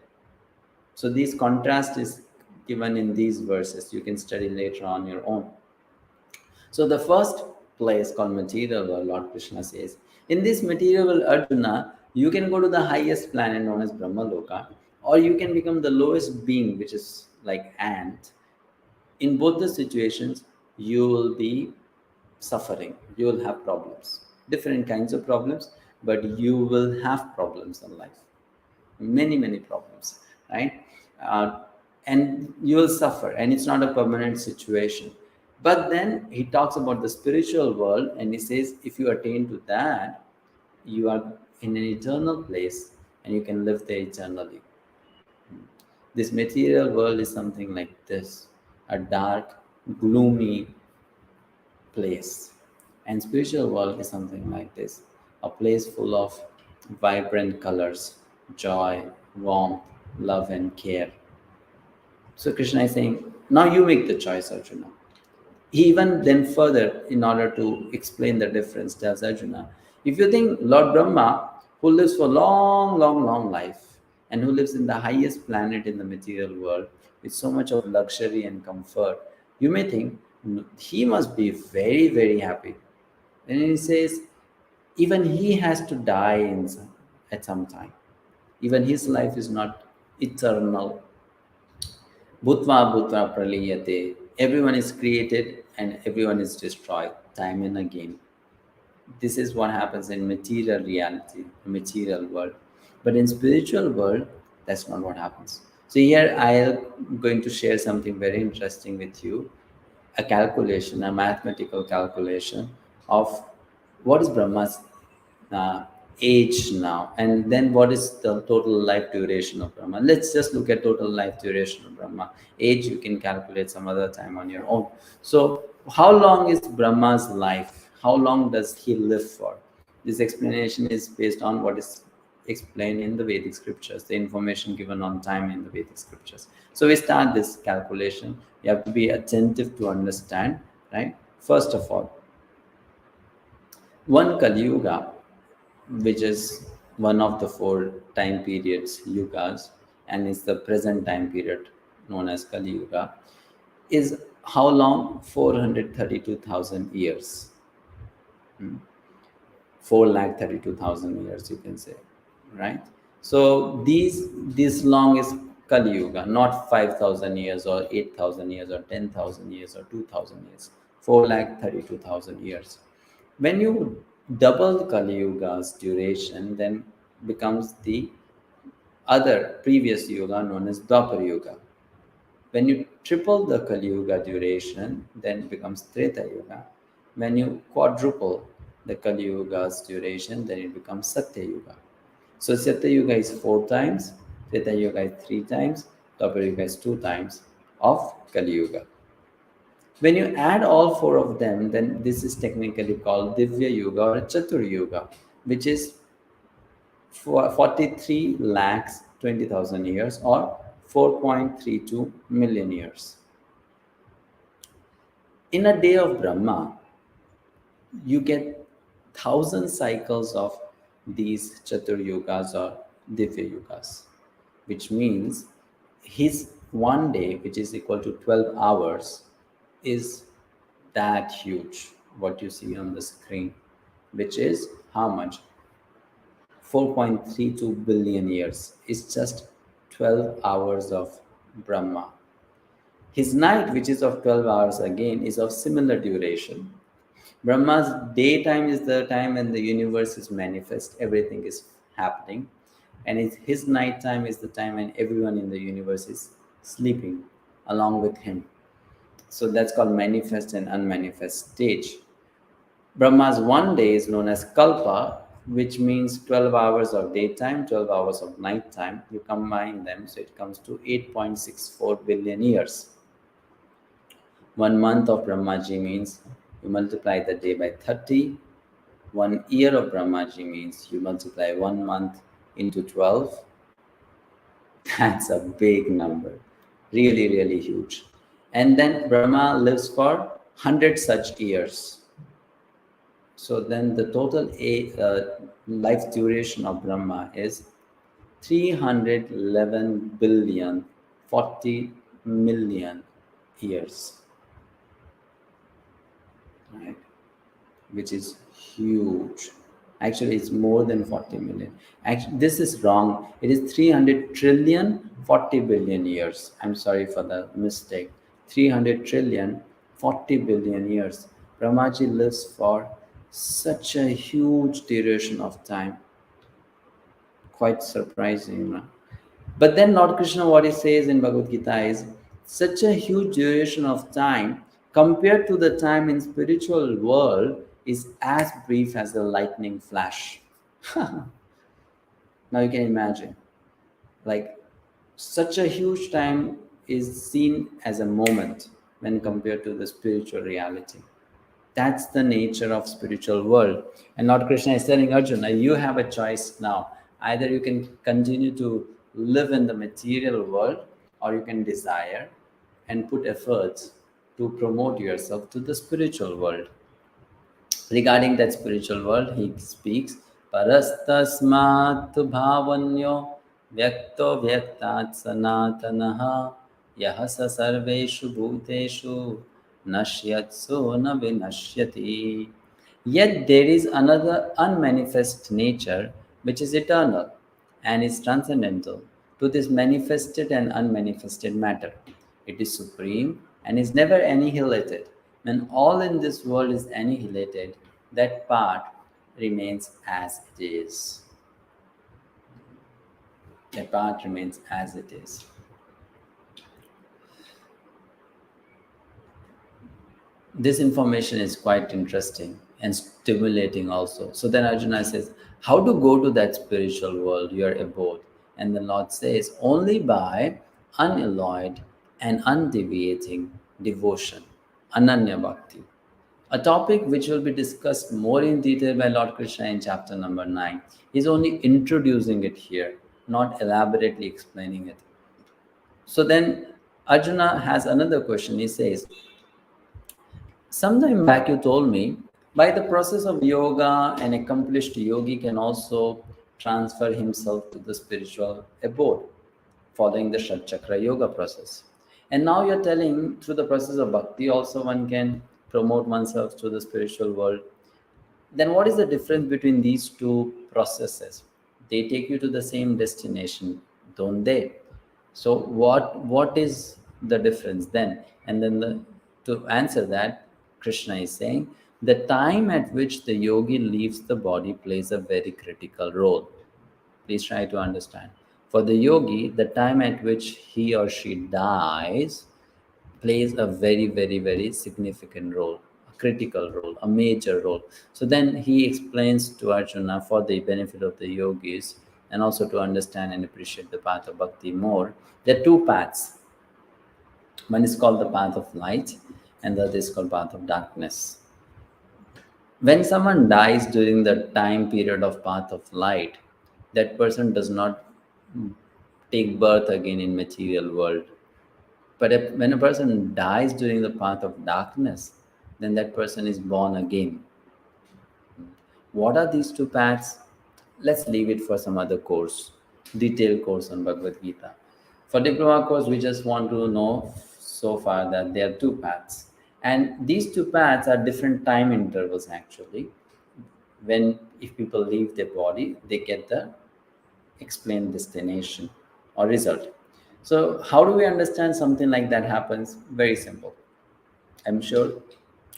So this contrast is given in these verses. You can study later on your own. So the first place called material world, Lord Krishna says, in this material world, Arjuna, you can go to the highest planet known as Brahmaloka, or you can become the lowest being, which is like ant. In both the situations, you will be suffering. You will have problems, different kinds of problems, but you will have problems in life, many problems, right? uh, and you will suffer, and it's not a permanent situation. But then he talks about the spiritual world, and he says if you attain to that, you are in an eternal place, and you can live there eternally. This material world is something like this, a dark, gloomy place, and spiritual world is something like this, a place full of vibrant colors, joy, warmth, love, and care. So Krishna is saying, now you make the choice, Arjuna. He even then further, in order to explain the difference, tells Arjuna, if you think Lord Brahma, who lives for long life, and who lives in the highest planet in the material world with so much of luxury and comfort, you may think he must be very happy. And he says, even he has to die at some time. Even his life is not eternal. Bhutva bhutva praliyate. Everyone is created and everyone is destroyed time and again. This is what happens in material reality, material world. But in spiritual world, that's not what happens. So here I am going to share something very interesting with you, a calculation, a mathematical calculation of what is Brahma's uh, age now, and then what is the total life duration of Brahma. Let's just look at total life duration of Brahma. Age you can calculate some other time on your own. So how long is Brahma's life? How long does he live for? This explanation is based on what is explained in the Vedic scriptures, the information given on time in the Vedic scriptures. So we start this calculation. You have to be attentive to understand, right? First of all, one Kali Yuga, which is one of the four time periods, yugas, and is the present time period known as Kali Yuga, is how long? 432,000 years. 432,000 years, you can say, right? So this long is Kali Yuga, not 5,000 years or 8,000 years or 10,000 years or 2,000 years. 432,000 years. When you double Kali Yuga's duration, then becomes the other previous yuga known as Dwapar Yuga. When you triple the Kali Yuga duration, then it becomes Treta Yuga. When you quadruple the Kali Yuga's duration, then it becomes Satya Yuga. So Satya Yuga is 4 times, Treta Yuga is 3 times, Dwapar Yuga is 2 times of Kali Yuga. When you add all 4 of them, then this is technically called Divya Yuga or Chatur Yuga, which is 43 lakhs 20,000 years or 4.32 million years. In a day of Brahma, you get 1,000 cycles of these Chatur Yugas or Divya Yugas, which means his one day, which is equal to 12 hours, is that huge, what you see on the screen, which is how much? 4.32 billion years. It's just 12 hours of Brahma. His night, which is of 12 hours again, is of similar duration. Brahma's daytime is the time when the universe is manifest, everything is happening. And his nighttime is the time when everyone in the universe is sleeping along with him. So that's called manifest and unmanifest stage. Brahma's one day is known as Kalpa, which means 12 hours of daytime, 12 hours of nighttime. You combine them, so it comes to 8.64 billion years. 1 month of Brahmaji means you multiply the day by 30, 1 year of Brahmaji means you multiply 1 month into 12. That's a big number, really, really huge. And then Brahma lives for 100 such years. So then the total life duration of Brahma is 311 billion 40 million years, right? Which is huge. Actually, it's more than 40 million. Actually, this is wrong. It is 300 trillion 40 billion years. I'm sorry for the mistake. 300 trillion 40 billion years. Brahmaji lives for such a huge duration of time. Quite surprising. No? But then Lord Krishna, what he says in Bhagavad Gita is such a huge duration of time compared to the time in spiritual world is as brief as a lightning flash. Now you can imagine, like such a huge time is seen as a moment when compared to the spiritual reality. That's the nature of spiritual world. And Lord Krishna is telling Arjuna, you have a choice now. Either you can continue to live in the material world, or you can desire and put efforts to promote yourself to the spiritual world. Regarding that spiritual world, he speaks, Parastasmat bhavanyo vyakto vyaktat sanatanaha yahasa sarveshu bhuteshu nashyatso na vinashyati. Yet there is another unmanifest nature which is eternal and is transcendental to this manifested and unmanifested matter. It is supreme and is never annihilated. When all in this world is annihilated, that part remains as it is. That part remains as it is. This information is quite interesting and stimulating also. So then Arjuna says, how to go to that spiritual world, your abode? And the Lord says, only by unalloyed and undeviating devotion, Ananya Bhakti. A topic which will be discussed more in detail by Lord Krishna in chapter number 9. He's only introducing it here, not elaborately explaining it. So then Arjuna has another question. He says, sometime back you told me by the process of yoga, an accomplished yogi can also transfer himself to the spiritual abode following the Shat Chakra yoga process. And now you're telling through the process of bhakti also one can promote oneself to the spiritual world. Then what is the difference between these two processes? They take you to the same destination, don't they? So what is the difference then? And then to answer that, Krishna is saying the time at which the yogi leaves the body plays a very critical role. Please try to understand. For the yogi, the time at which he or she dies plays a very, very, very significant role, a critical role, a major role. So then he explains to Arjuna for the benefit of the yogis and also to understand and appreciate the path of bhakti more. There are two paths. One is called the path of light, and the other is called path of darkness. When someone dies during the time period of path of light, that person does not take birth again in material world. But when a person dies during the path of darkness, then that person is born again. What are these two paths? Let's leave it for some other course, detailed course on Bhagavad Gita. For diploma course, we just want to know so far that there are two paths. And these two paths are different time intervals actually. When if people leave their body, they get the explained destination or result. So how do we understand something like that happens? Very simple. I'm sure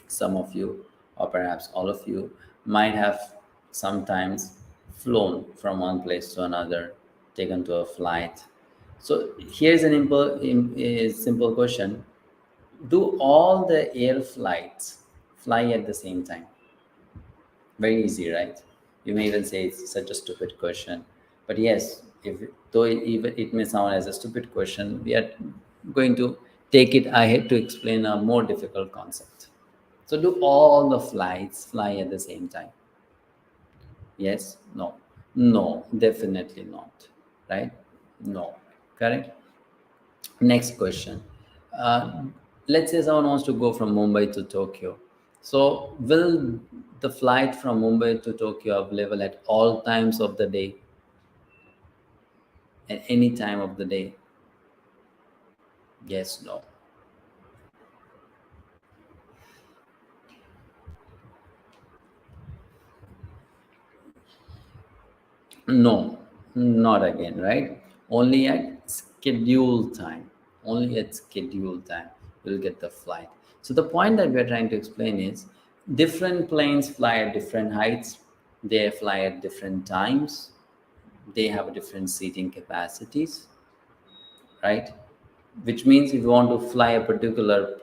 some of you, or perhaps all of you, might have sometimes flown from one place to another, taken to a flight. So here's a simple question. Do all the air flights fly at the same time? Very easy, right? You may even say it's such a stupid question. But yes, though even it may sound as a stupid question, we are going to take it ahead to explain a more difficult concept. So do all the flights fly at the same time? Yes, no, no, definitely not. Right? No, correct. Next question. Uh, let's say someone wants to go from Mumbai to Tokyo. So, will the flight from Mumbai to Tokyo available at all times of the day, at any time of the day? Yes, no. No, not again, right? Only at scheduled time. Only at scheduled time you'll get the flight. So the point that we're trying to explain is different planes fly at different heights, they fly at different times, they have different seating capacities, right? Which means if you want to fly a particular,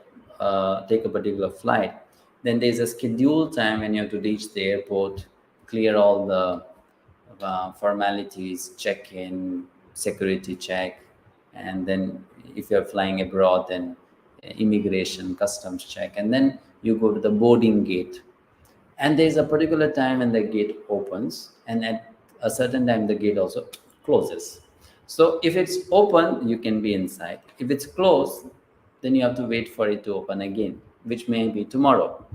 take a particular flight, then there's a scheduled time when you have to reach the airport, clear all the formalities, check in, security check, and then if you're flying abroad, then immigration, customs check, and then you go to the boarding gate. And there's a particular time when the gate opens, and at a certain time the gate also closes. So if it's open, you can be inside. If it's closed, then you have to wait for it to open again, which may be tomorrow.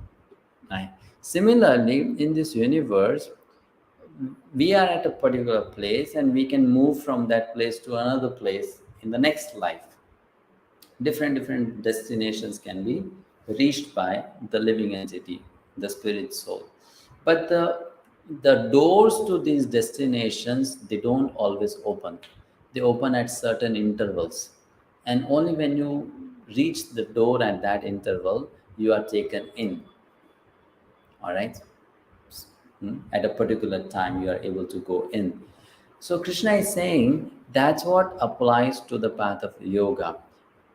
Right? Similarly, in this universe, we are at a particular place and we can move from that place to another place in the next life. Different destinations can be reached by the living entity, the spirit soul. But the doors to these destinations, they don't always open. They open at certain intervals, and only when you reach the door at that interval, you are taken in. All right. At a particular time you are able to go in. So Krishna is saying that's what applies to the path of yoga.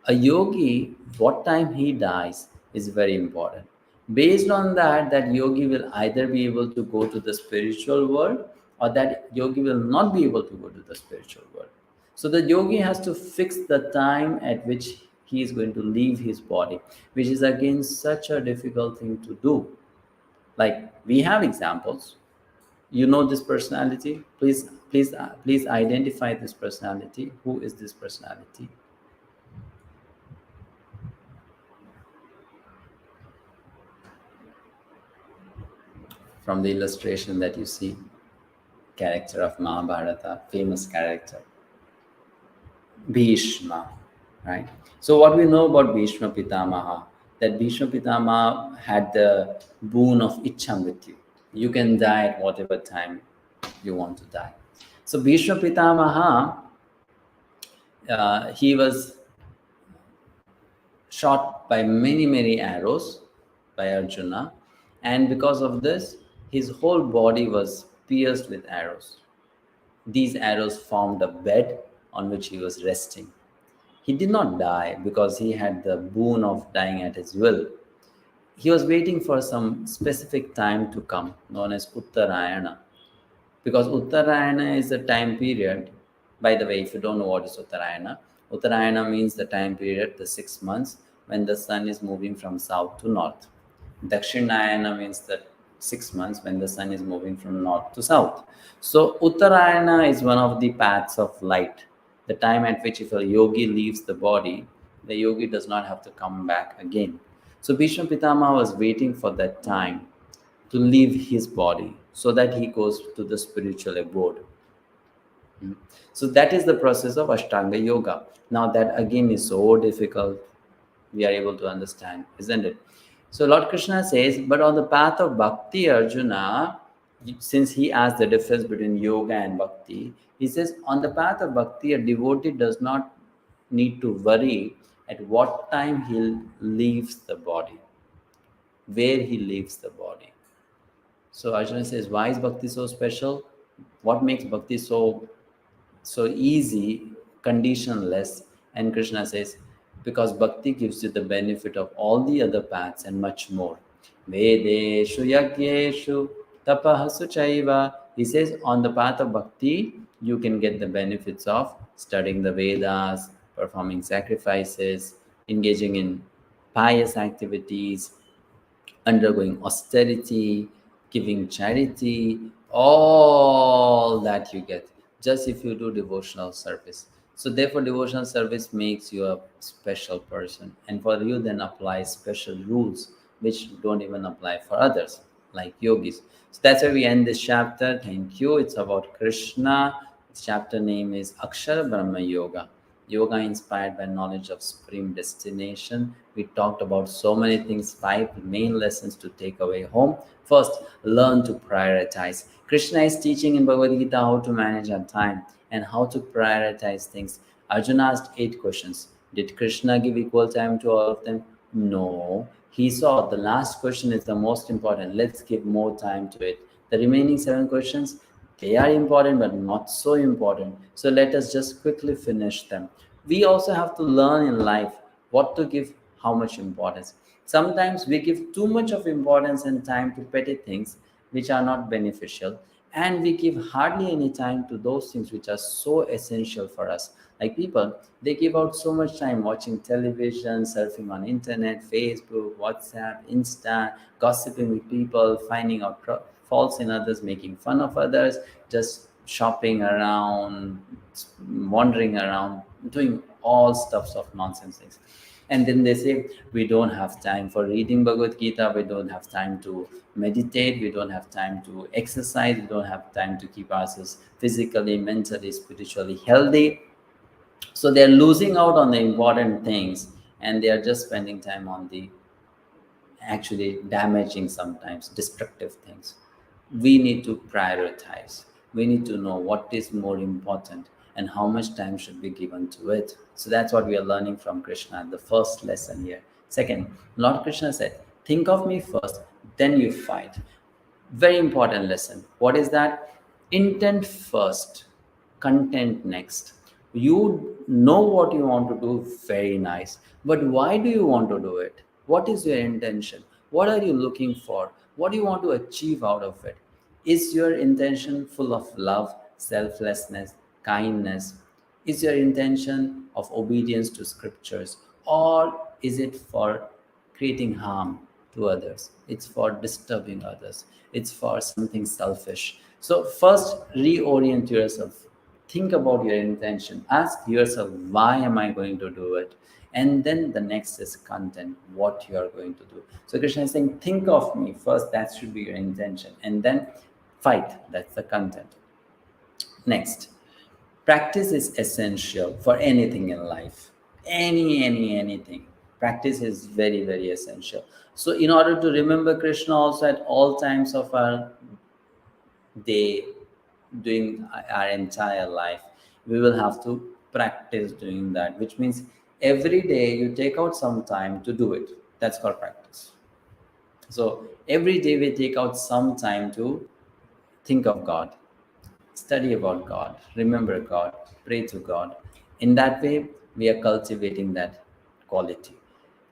A yogi, what time he dies is very important. Based on that, that yogi will either be able to go to the spiritual world, or that yogi will not be able to go to the spiritual world. So the yogi has to fix the time at which he is going to leave his body, which is again such a difficult thing to do. Like, we have examples. You know this personality. Please identify this personality. Who is this personality? From the illustration that you see, character of Mahabharata, famous character, Bhishma, right? So what we know about Bhishma Pitamaha, that Bhishma Pitamaha had the boon of Ichhamrityu. You can die at whatever time you want to die. So Bhishma Pitamaha, he was shot by many arrows by Arjuna, and because of this, his whole body was pierced with arrows. These arrows formed a bed on which he was resting. He did not die because he had the boon of dying at his will. He was waiting for some specific time to come, known as Uttarayana. Because Uttarayana is a time period. By the way, if you don't know what is Uttarayana, Uttarayana means the time period, the 6 months, when the sun is moving from south to north. Dakshinayana means the 6 months when the sun is moving from north to south. So Uttarayana is one of the paths of light, the time at which if a yogi leaves the body, the yogi does not have to come back again. So Bhishma Pitama was waiting for that time to leave his body so that he goes to the spiritual abode. So that is the process of Ashtanga Yoga. Now that again is so difficult, we are able to understand, isn't it? So Lord Krishna says, but on the path of Bhakti, Arjuna, since he asked the difference between yoga and bhakti, he says on the path of bhakti, a devotee does not need to worry at what time he leaves the body, where he leaves the body. So Arjuna says, why is bhakti so special? What makes bhakti so easy, conditionless? And Krishna says, because bhakti gives you the benefit of all the other paths and much more. Vedeshu yagyeshu tapahasu chaiva. He says, on the path of bhakti, you can get the benefits of studying the Vedas, performing sacrifices, engaging in pious activities, undergoing austerity, giving charity, all that you get just if you do devotional service. So therefore devotional service makes you a special person, and for you then apply special rules which don't even apply for others, like yogis. So that's why we end this chapter. Thank you. It's about Krishna. Its chapter name is Akshara Brahma Yoga. Yoga inspired by knowledge of supreme destination. We talked about so many things, 5 main lessons to take away home. First, learn to prioritize. Krishna is teaching in Bhagavad Gita how to manage our time and how to prioritize things. Arjuna asked 8 questions. Did Krishna give equal time to all of them? No. He saw the last question is the most important. Let's give more time to it. The remaining 7 questions, they are important but not so important. So let us just quickly finish them. We also have to learn in life what to give how much importance. Sometimes we give too much of importance and time to petty things which are not beneficial, and we give hardly any time to those things which are so essential for us. Like people, they give out so much time watching television, surfing on internet, Facebook, WhatsApp, Insta, gossiping with people, finding out faults in others, making fun of others, just shopping around, wandering around, doing all stuffs of nonsense things. And then they say we don't have time for reading Bhagavad Gita, we don't have time to meditate, we don't have time to exercise, we don't have time to keep ourselves physically, mentally, spiritually healthy. So they're losing out on the important things, and they are just spending time on the actually damaging, sometimes destructive things. We need to prioritize. We need to know what is more important and how much time should be given to it. So that's what we are learning from Krishna, the first lesson here. Second, Lord Krishna said, think of me first, then you fight. Very important lesson. What is that? Intent first, content next. You know what you want to do, very nice. But why do you want to do it? What is your intention? What are you looking for? What do you want to achieve out of it? Is your intention full of love, selflessness, kindness? Is your intention of obedience to scriptures? Or is it for creating harm to others? It's for disturbing others. It's for something selfish. So, first, reorient yourself. Think about your intention. Ask yourself, why am I going to do it? And then the next is content, what you are going to do. So Krishna is saying, think of me first, that should be your intention. And then fight, that's the content. Next, practice is essential for anything in life. Anything. Practice is very essential. So in order to remember Krishna also at all times of our day, doing our entire life, we will have to practice doing that, which means every day you take out some time to do it. That's called practice. So every day we take out some time to think of God, study about God, remember God, pray to God. In that way, we are cultivating that quality.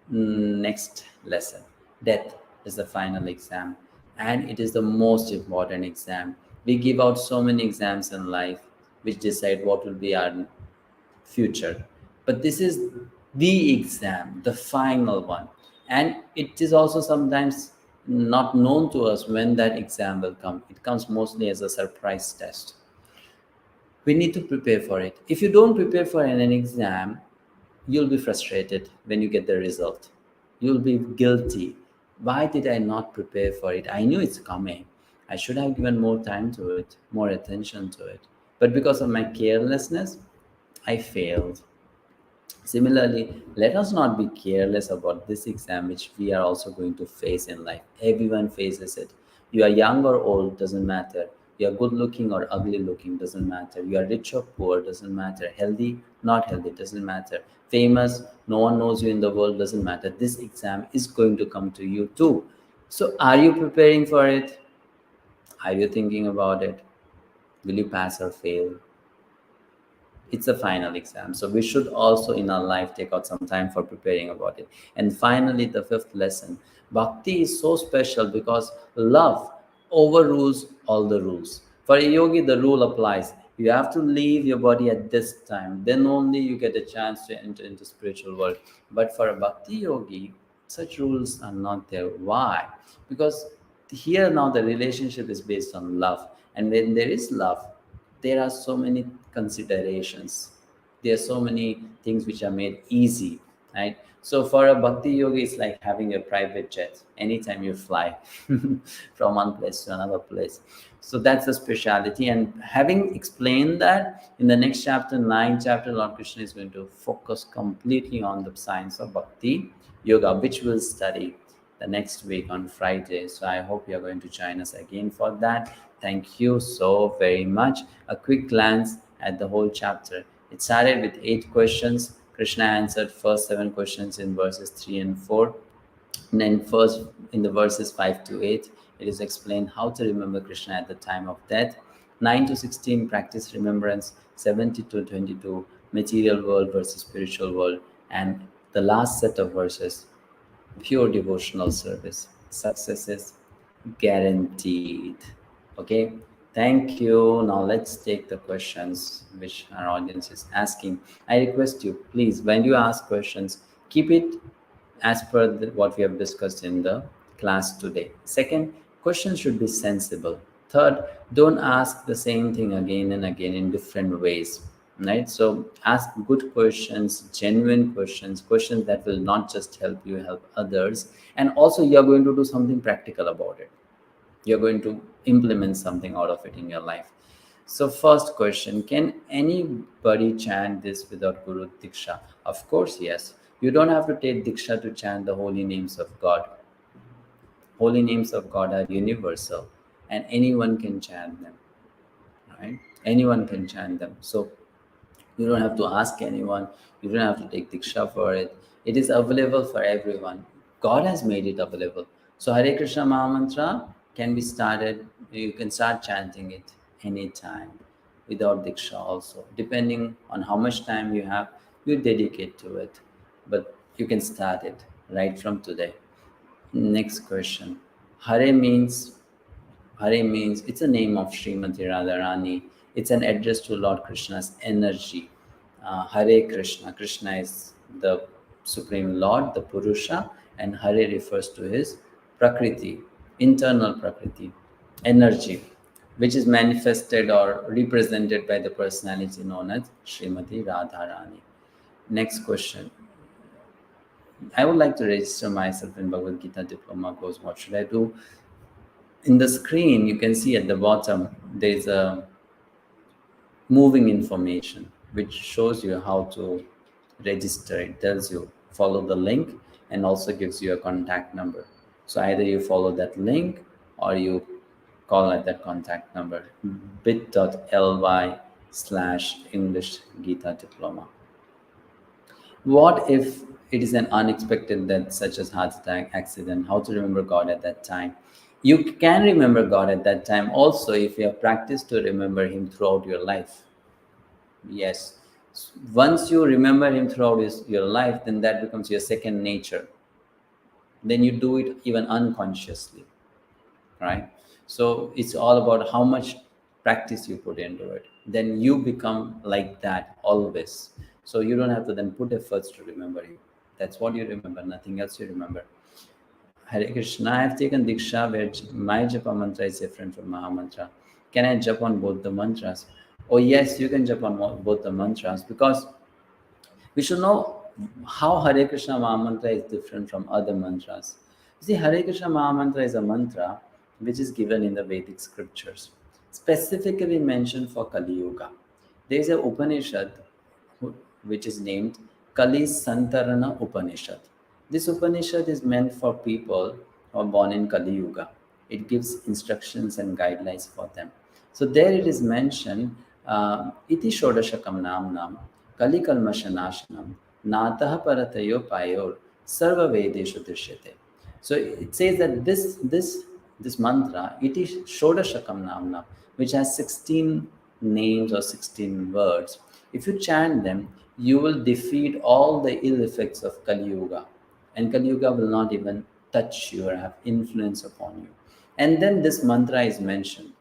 Next lesson, death is the final exam, and it is the most important exam. We give out so many exams in life which decide what will be our future, but this is the exam, the final one, and it is also sometimes not known to us when that exam will come. It comes mostly as a surprise test. We need to prepare for it. If you don't prepare for an exam, you'll be frustrated when you get the result. You'll be guilty. Why did I not prepare for it? I knew it's coming. I should have given more time to it, more attention to it. But because of my carelessness, I failed. Similarly, let us not be careless about this exam which we are also going to face in life. Everyone faces it. You are young or old, doesn't matter. You are good looking or ugly looking, doesn't matter. You are rich or poor, doesn't matter. Healthy, not healthy, doesn't matter. Famous, no one knows you in the world, doesn't matter. This exam is going to come to you too. So, are you preparing for it? Are you thinking about it? Will you pass or fail? It's a final exam, so we should also in our life take out some time for preparing about it. And finally, the fifth lesson, bhakti is so special because love overrules all the rules. For a yogi, the rule applies: you have to leave your body at this time, then only you get a chance to enter into spiritual world. But for a bhakti yogi, such rules are not there. Why? Because here now the relationship is based on love. And when there is love, there are so many considerations. There are so many things which are made easy, right? So for a bhakti yogi, it's like having a private jet. Anytime you fly from one place to another place. So that's the speciality. And having explained that, in the next chapter, 9th chapter, Lord Krishna is going to focus completely on the science of bhakti yoga, which we'll study the next week on Friday. So I hope you're going to join us again for that. Thank you so very much. A quick glance at the whole chapter. It started with 8 questions. Krishna answered first 7 questions in verses 3 and 4. And then first in the verses 5 to 8, it is explained how to remember Krishna at the time of death. 9 to 16, practice remembrance. 17 to 22, material world versus spiritual world. And the last set of verses, pure devotional service. Success is guaranteed. Okay, thank you. Now let's take the questions which our audience is asking. I request you, please, when you ask questions, keep it as per what we have discussed in the class today. Second, questions should be sensible. Third, don't ask the same thing again and again in different ways, right? So ask good questions, genuine questions, questions that will not just help you, help others. And also you're going to do something practical about it. You're going to implement something out of it in your life. So first question, can anybody chant this without Guru Diksha? Of course, yes. You don't have to take Diksha to chant the holy names of God. Holy names of God are universal and anyone can chant them, right? Anyone can chant them. So you don't have to ask anyone. You don't have to take Diksha for it. It is available for everyone. God has made it available. So Hare Krishna Mahamantra can be started. You can start chanting it anytime without Diksha also. Depending on how much time you have, you dedicate to it. But you can start it right from today. Next question. Hare means it's a name of Srimati Radharani. It's an address to Lord Krishna's energy. Hare Krishna. Krishna is the Supreme Lord, the Purusha, and Hare refers to his Prakriti, internal Prakriti, energy, which is manifested or represented by the personality known as Srimati Radharani. Next question. I would like to register myself in Bhagavad Gita Diploma course. What should I do? In the screen, you can see at the bottom, there's a moving information which shows you how to register. It tells you follow the link and also gives you a contact number. So either you follow that link or you call at that contact number, bit.ly/English Gita Diploma. What if it is an unexpected death, such as heart attack, accident? How to remember God at that time? You can remember God at that time also if you have practiced to remember Him throughout your life. Yes. Once you remember Him throughout your life, then that becomes your second nature. Then you do it even unconsciously, right? So it's all about how much practice you put into it. Then you become like that always. So you don't have to then put efforts to remember Him. That's what you remember, nothing else you remember. Hare Krishna, I have taken Diksha where my Japa mantra is different from Maha mantra. Can I jump on both the mantras? Oh yes, you can jump on both the mantras, because we should know how Hare Krishna Maha mantra is different from other mantras. You see, Hare Krishna Maha mantra is a mantra which is given in the Vedic scriptures, specifically mentioned for Kali Yuga. There is a Upanishad which is named Kali Santarana Upanishad. This Upanishad is meant for people who are born in Kali Yuga. It gives instructions and guidelines for them. So there it is mentioned, iti shodashakam namnam Kali kalmashanashanam natah paratayo payor sarva vedeshu drishyate. So it says that this mantra, iti shodashakam namna, which has 16 names or 16 words, if you chant them, you will defeat all the ill effects of Kali Yuga. And Kali Yuga will not even touch you or have influence upon you. And then this mantra is mentioned.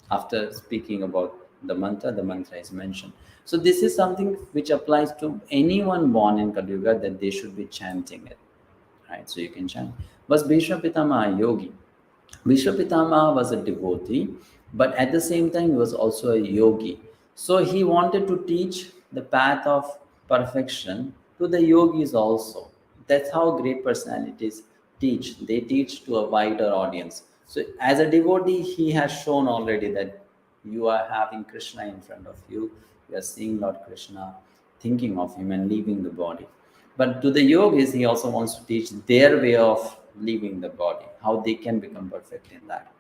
After speaking about the mantra is mentioned. So this is something which applies to anyone born in Kali Yuga, that they should be chanting it. Right? So you can chant. Was Bhishma Pitama a yogi? Bhishma Pitama was a devotee but at the same time he was also a yogi. So he wanted to teach the path of perfection to the yogis also. That's how great personalities teach. They teach to a wider audience. So as a devotee, he has shown already that you are having Krishna in front of you. You are seeing Lord Krishna, thinking of him and leaving the body. But to the yogis, he also wants to teach their way of leaving the body, how they can become perfect in that.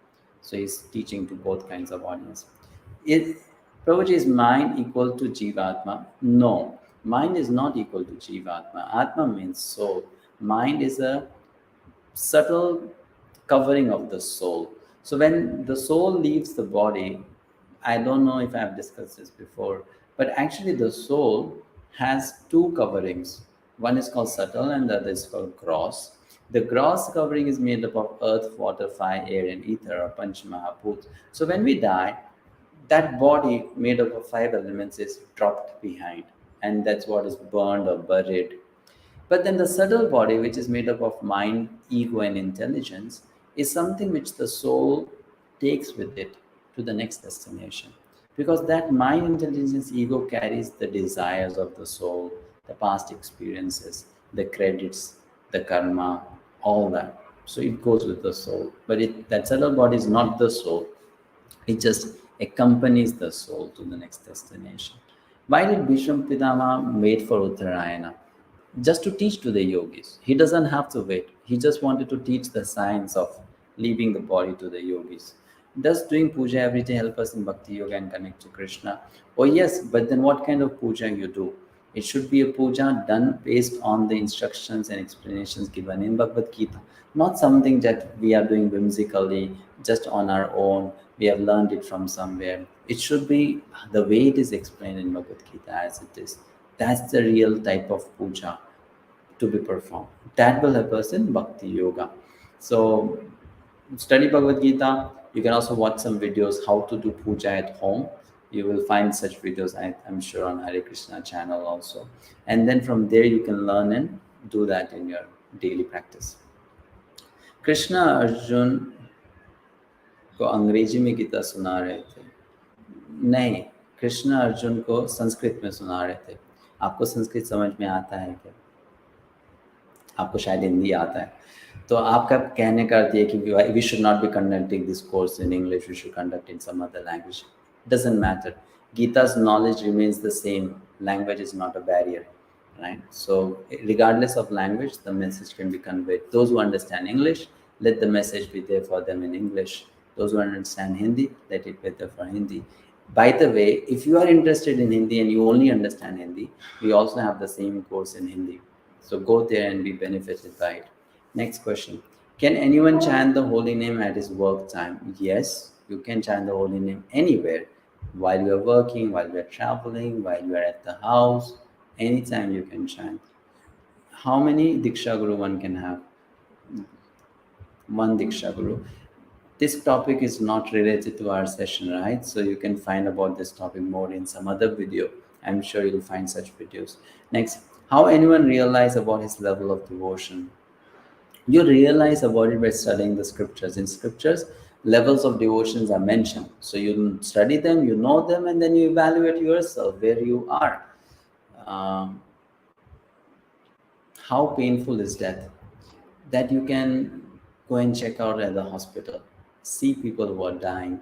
So he's teaching to both kinds of audience. Is Prabhuji, is mind equal to Jivatma? No, mind is not equal to Jivatma. Atma means soul. Mind is a subtle covering of the soul. So when the soul leaves the body, I don't know if I've discussed this before, but actually the soul has two coverings. One is called subtle and the other is called gross. The gross covering is made up of earth, water, fire, air, and ether, or Panch Mahabhut. So when we die, that body made up of five elements is dropped behind, and that's what is burned or buried. But then the subtle body, which is made up of mind, ego, and intelligence, is something which the soul takes with it to the next destination. Because that mind, intelligence, ego carries the desires of the soul, the past experiences, the credits, the karma, all that. So it goes with the soul. But that subtle body is not the soul, it just accompanies the soul to the next destination. Why did Bhishma Pitama wait for Uttarayana? Just to teach to the yogis. He doesn't have to wait. He just wanted to teach the science of leaving the body to the yogis. Does doing puja every day help us in bhakti yoga and connect to Krishna? Oh yes, but then what kind of puja you do? It should be a puja done based on the instructions and explanations given in Bhagavad Gita, not something that we are doing whimsically, just on our own. We have learned it from somewhere. It should be the way it is explained in Bhagavad Gita as it is. That's the real type of puja to be performed. That will help us in bhakti yoga. So study Bhagavad Gita. You can also watch some videos how to do puja at home. You will find such videos, I'm sure, on Hare Krishna channel also. And then from there you can learn and do that in your daily practice. Krishna Arjun को अंग्रेजी में गीता सुना रहे थे? नहीं, कृष्ण अर्जुन को संस्कृत में सुना रहे थे. आपको संस्कृत समझ में आता है क्या? आपको शायद हिंदी आता है. तो आपका कहने का अर्थ ये कि we should not be conducting this course in English, we should conduct in some other language. Doesn't matter. Gita's knowledge remains the same. Language is not a barrier, right? So regardless of language, the message can be conveyed. Those who understand English, let the message be there for them in English. Those who understand Hindi, let it be there for Hindi. By the way, if you are interested in Hindi and you only understand Hindi, we also have the same course in Hindi. So go there and be benefited by it. Next question. Can anyone chant the holy name at his work time? Yes, you can chant the holy name anywhere. While you are working, while you are traveling, while you are at the house, anytime you can chant. How many Diksha Guru one can have? One Diksha Guru. This topic is not related to our session, right? So you can find about this topic more in some other video. I'm sure you'll find such videos. Next, how anyone realize about his level of devotion? You realize about it by studying the scriptures. In scriptures, levels of devotions are mentioned. So you study them, you know them, and then you evaluate yourself where you are. How painful is death? That you can go and check out at the hospital, see people who are dying.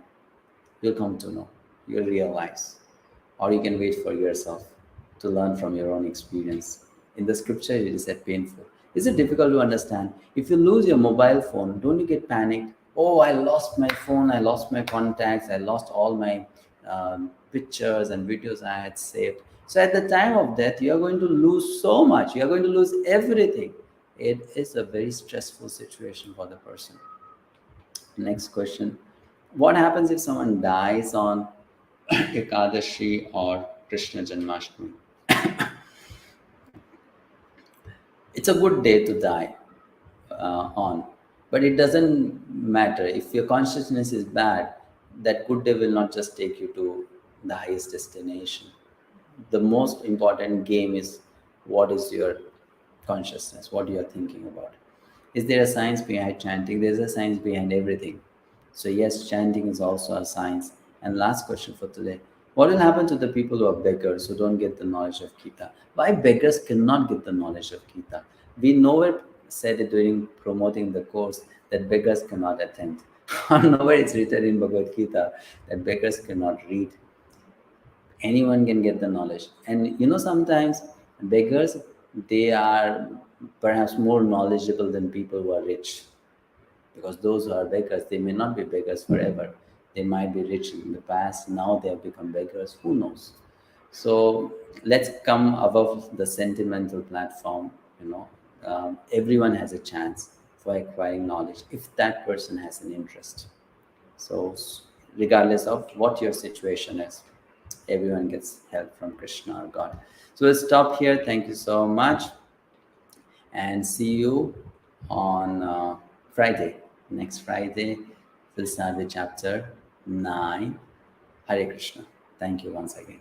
You'll come to know, you'll realize. Or you can wait for yourself to learn from your own experience. In the scripture, it is said painful. Is it difficult to understand? If you lose your mobile phone, don't you get panicked? Oh, I lost my phone, I lost my contacts, I lost all my pictures and videos I had saved. So at the time of death, you are going to lose so much. You are going to lose everything. It is a very stressful situation for the person. Next question. What happens if someone dies on Ekadashi or Krishna Janmashtami? It's a good day to die on, but it doesn't matter. If your consciousness is bad, that good day will not just take you to the highest destination. The most important game is what is your consciousness, what you are thinking about. Is there a science behind chanting? There's a science behind everything. So yes, chanting is also a science. And last question for today. What will happen to the people who are beggars who don't get the knowledge of Gita? Why beggars cannot get the knowledge of Gita? We nowhere said it during promoting the course that beggars cannot attend. Or nowhere it's written in Bhagavad Gita that beggars cannot read. Anyone can get the knowledge. And sometimes beggars, they are perhaps more knowledgeable than people who are rich, because those who are beggars, they may not be beggars forever. They might be rich in the past, now they have become beggars, who knows. So let's come above the sentimental platform. Everyone has a chance for acquiring knowledge if that person has an interest. So regardless of what your situation is, everyone gets help from Krishna or God. So we'll stop here. Thank you so much, and see you on Friday. Next Friday, we'll start with chapter 9. Hare Krishna. Thank you once again.